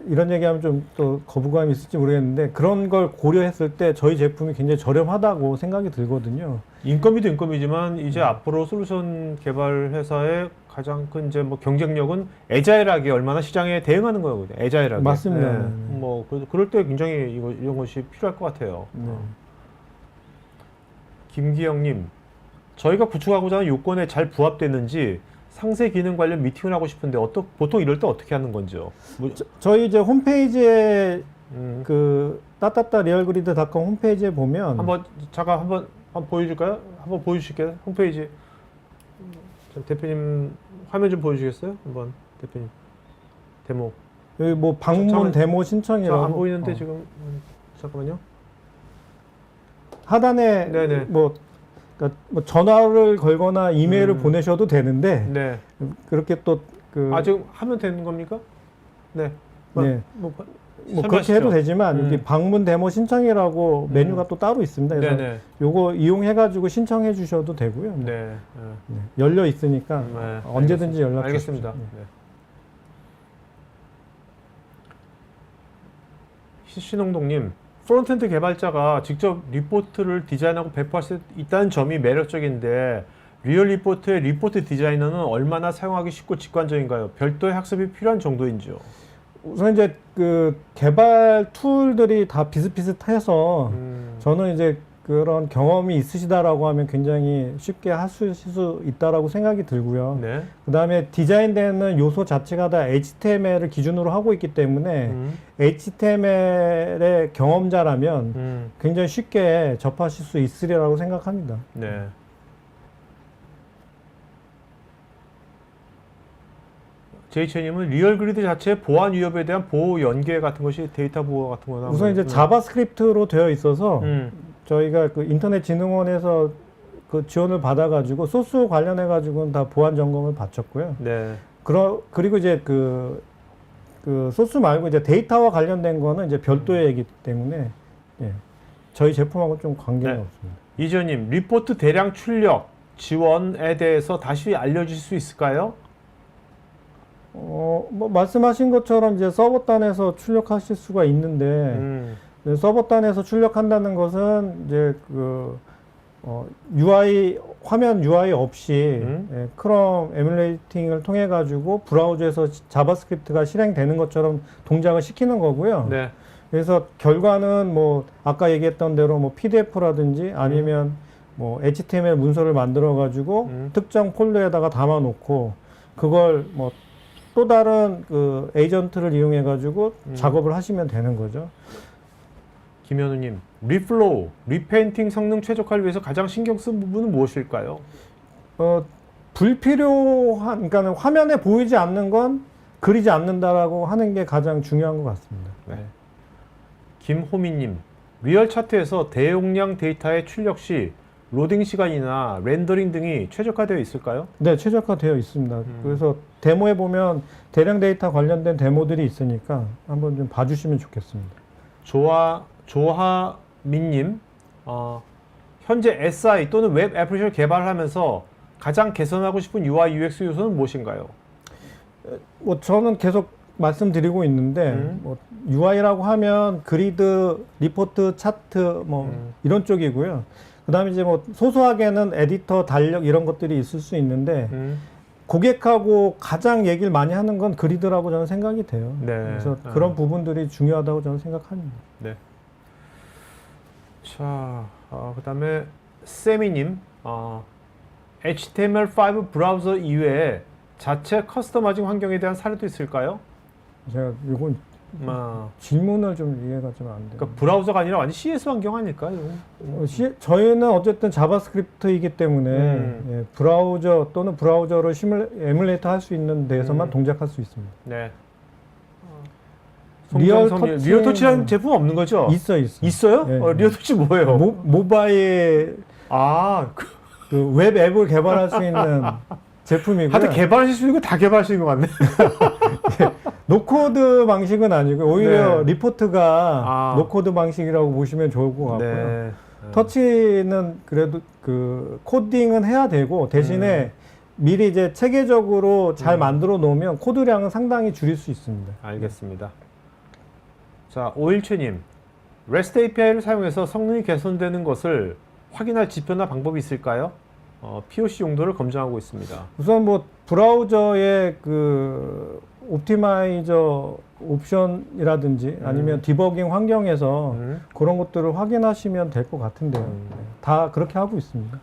이런 얘기하면 좀 또 거부감이 있을지 모르겠는데 그런 걸 고려했을 때 저희 제품이 굉장히 저렴하다고 생각이 들거든요. 인건비도 인건비지만 이제 앞으로 솔루션 개발 회사의 가장 큰 이제 경쟁력은 애자일하게 얼마나 시장에 대응하는 거거든요. 애자일하게. 맞습니다. 네. 그럴 때 굉장히 이런 것이 필요할 것 같아요. 김기영님, 저희가 구축하고자 하는 요건에 잘 부합되는지 상세 기능 관련 미팅을 하고 싶은데 보통 이럴 때 어떻게 하는 건지요? 저희 이제 홈페이지에 그 따따따 리얼그리드닷컴 홈페이지에 보면 한번 보여줄까요? 한번 보여주실게요. 홈페이지 대표님 화면 좀 보여주시겠어요? 한번 대표님 데모. 여기 뭐 방문 데모 신청이라고 안 보이는데 지금 잠깐만요. 하단에 네네. 그러니까 뭐 전화를 걸거나 이메일을 보내셔도 되는데 네. 그렇게 또 지금 하면 되는 겁니까? 네. 네. 그렇게 해도 되지만 여기 방문 데모 신청이라고 메뉴가 또 따로 있습니다. 그래서 네네. 요거 이용해가지고 신청해 주셔도 되고요. 네. 열려 있으니까 언제든지 연락 주십시오. 알겠습니다. 신홍동님, 프론트엔드 개발자가 직접 리포트를 디자인하고 배포할 수 있다는 점이 매력적인데 리얼 리포트의 리포트 디자이너는 얼마나 사용하기 쉽고 직관적인가요? 별도의 학습이 필요한 정도인지요? 우선 이제 그 개발 툴들이 다 비슷비슷해서 저는 이제 그런 경험이 있으시다라고 하면 굉장히 쉽게 하실 수 있다라고 생각이 들고요. 네. 그 다음에 디자인되는 요소 자체가 다 HTML을 기준으로 하고 있기 때문에 HTML의 경험자라면 굉장히 쉽게 접하실 수 있으리라고 생각합니다. 네. 제이처님은 리얼 그리드 자체의 보안 위협에 대한 보호 연계 같은 것이 데이터 보호 같은 거나 우선 이제 자바스크립트로 되어 있어서 저희가 그 인터넷진흥원에서 그 지원을 받아가지고 소스 관련해가지고는 다 보안 점검을 바쳤고요. 네. 그리고 이제 그 소스 말고 이제 데이터와 관련된 거는 이제 별도의 얘기이기 때문에 예, 저희 제품하고 좀 관계가 네. 없습니다. 이재현님, 리포트 대량 출력 지원에 대해서 다시 알려주실 수 있을까요? 뭐 말씀하신 것처럼 이제 서버단에서 출력하실 수가 있는데 서버단에서 출력한다는 것은 이제 화면 UI 없이 예, 크롬 에뮬레이팅을 통해 가지고 브라우저에서 자바스크립트가 실행되는 것처럼 동작을 시키는 거고요. 네. 그래서 결과는 뭐 아까 얘기했던 대로 뭐 PDF라든지 아니면 뭐 HTML 문서를 만들어 가지고 특정 폴더에다가 담아 놓고 그걸 뭐 또 다른 그 에이전트를 이용해 가지고 작업을 하시면 되는 거죠. 김현우님, 리플로우, 리페인팅 성능 최적화를 위해서 가장 신경 쓴 부분은 무엇일까요? 불필요한, 그러니까 화면에 보이지 않는 건 그리지 않는다라고 하는 게 가장 중요한 것 같습니다. 네. 김호미님, 리얼 차트에서 대용량 데이터의 출력 시 로딩 시간이나 렌더링 등이 최적화되어 있을까요? 네, 최적화되어 있습니다. 그래서 데모에 보면 대량 데이터 관련된 데모들이 있으니까 한번 좀 봐주시면 좋겠습니다. 조하민님, 현재 SI 또는 웹 애플리케이션 개발하면서 가장 개선하고 싶은 UI UX 요소는 무엇인가요? 뭐 저는 계속 말씀드리고 있는데 뭐 UI라고 하면 그리드, 리포트, 차트 뭐 이런 쪽이고요. 그다음에 이제 뭐 소소하게는 에디터, 달력 이런 것들이 있을 수 있는데 고객하고 가장 얘기를 많이 하는 건 그리드라고 저는 생각이 돼요. 네. 그래서 그런 부분들이 중요하다고 저는 생각합니다. 네. 자, 그다음에 세미님, HTML5 브라우저 이외에 자체 커스터마이징 환경에 대한 사례도 있을까요? 제가 이건 질문을 좀 이해가 좀 안 돼요. 그러니까 브라우저가 아니라 완전 CS 환경 아닐까요? 저희는 어쨌든 자바스크립트이기 때문에 예, 브라우저 또는 브라우저를 에뮬레이터 할 수 있는 데에서만 동작할 수 있습니다. 네. 리얼 터치라는 제품 없는 거죠? 있어요? 예, 리얼 터치 뭐예요? 모바일 그 웹 앱을 개발할 수 있는 제품이고요. 하여튼 개발하실 수 있는 거 다 개발하시는 것 같네. 노코드 방식은 아니고 오히려 네. 리포트가 노코드 방식이라고 보시면 좋을 것 같고요. 네. 터치는 그래도 그 코딩은 해야 되고 대신에 미리 이제 체계적으로 잘 만들어 놓으면 코드량은 상당히 줄일 수 있습니다. 알겠습니다. 자, 오일채님, REST API를 사용해서 성능이 개선되는 것을 확인할 지표나 방법이 있을까요? POC 용도를 검증하고 있습니다. 우선 뭐 브라우저의 그 옵티마이저 옵션이라든지 아니면 디버깅 환경에서 그런 것들을 확인하시면 될 것 같은데요. 다 그렇게 하고 있습니다.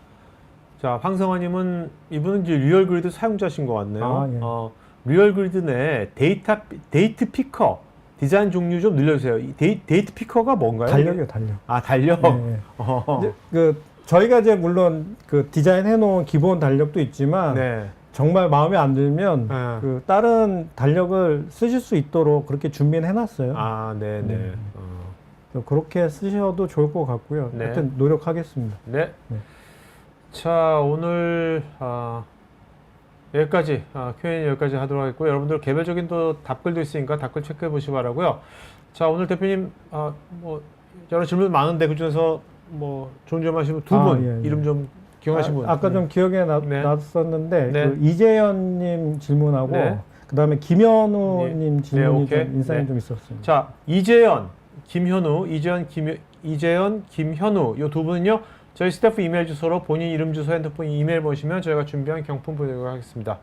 자, 황성환님은 이분은 이제 리얼 그리드 사용자신 것 같네요. 예. 리얼 그리드 내 데이트 피커 디자인 종류 좀 늘려주세요. 이 데이트 피커가 뭔가요? 달력이요, 달력. 달력. 네. 이제 저희가 이제 물론 그 디자인 해놓은 기본 달력도 있지만 네. 정말 마음에 안 들면 그 다른 달력을 쓰실 수 있도록 그렇게 준비는 해놨어요. 네네. 그렇게 쓰셔도 좋을 것 같고요. 네. 하여튼 노력하겠습니다. 네. 네. 자, 오늘 여기까지 Q&A 여기까지 하도록 하겠고요. 여러분들 개별적인 또 답글도 있으니까 답글 체크해 보시기 바라고요. 자, 오늘 대표님 뭐 여러 질문 많은데 그 중에서 뭐 좋은 점 하시면 두 분 예. 이름 좀 기억하신 분. 아까 좀 기억에 네. 났었는데 네. 그 이재현님 질문하고 네. 그다음에 김현우님 질문이 오케이. 좀 인상이 네. 좀 있었습니다. 자, 이재현, 김현우 이 두 분은요. 저희 스태프 이메일 주소로 본인 이름 주소 핸드폰 이메일 보시면 저희가 준비한 경품 보내도록 하겠습니다.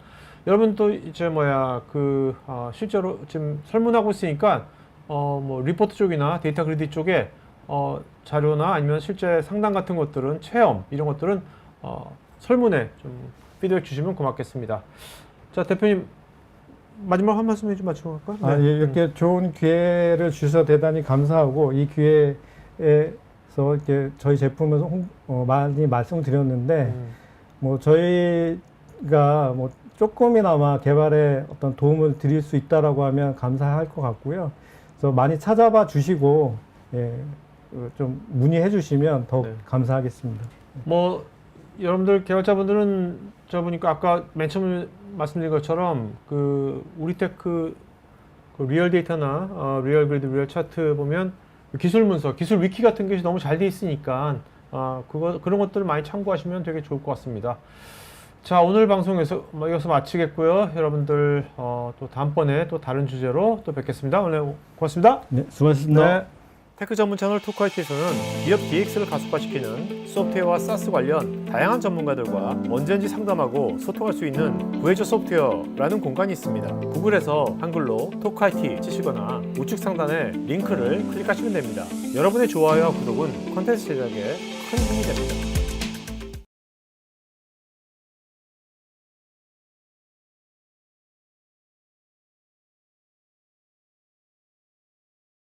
여러분 또 이제 실제로 지금 설문하고 있으니까 뭐 리포트 쪽이나 데이터 그리드 쪽에 자료나 아니면 실제 상담 같은 것들은 체험 이런 것들은 설문에 좀 피드백 주시면 고맙겠습니다. 자, 대표님 마지막 한 말씀 좀 마치고 갈까요? 예, 이렇게 좋은 기회를 주셔서 대단히 감사하고 이 기회에서 이렇게 저희 제품을 많이 말씀드렸는데 뭐 저희가 뭐 조금이나마 개발에 어떤 도움을 드릴 수 있다라고 하면 감사할 것 같고요. 그래서 많이 찾아봐 주시고 좀 문의해 주시면 더 감사하겠습니다. 뭐 여러분들 개발자분들은 저 보니까 아까 맨 처음에 말씀드린 것처럼 그 우리테크 그 리얼 데이터나 리얼 그리드, 리얼 차트 보면 기술 문서, 기술 위키 같은 것이 너무 잘 돼 있으니까 그런 것들을 많이 참고하시면 되게 좋을 것 같습니다. 자, 오늘 방송에서 여기서 마치겠고요. 여러분들 또 다음번에 또 다른 주제로 또 뵙겠습니다. 오늘 고맙습니다. 네, 수고하셨습니다. 네. 테크 전문 채널 토크아이티에서는 기업 DX를 가속화시키는 소프트웨어와 사스 관련 다양한 전문가들과 언제든지 상담하고 소통할 수 있는 구해줘 소프트웨어라는 공간이 있습니다. 구글에서 한글로 토크아이티 치시거나 우측 상단에 링크를 클릭하시면 됩니다. 여러분의 좋아요와 구독은 컨텐츠 제작에 큰 힘이 됩니다.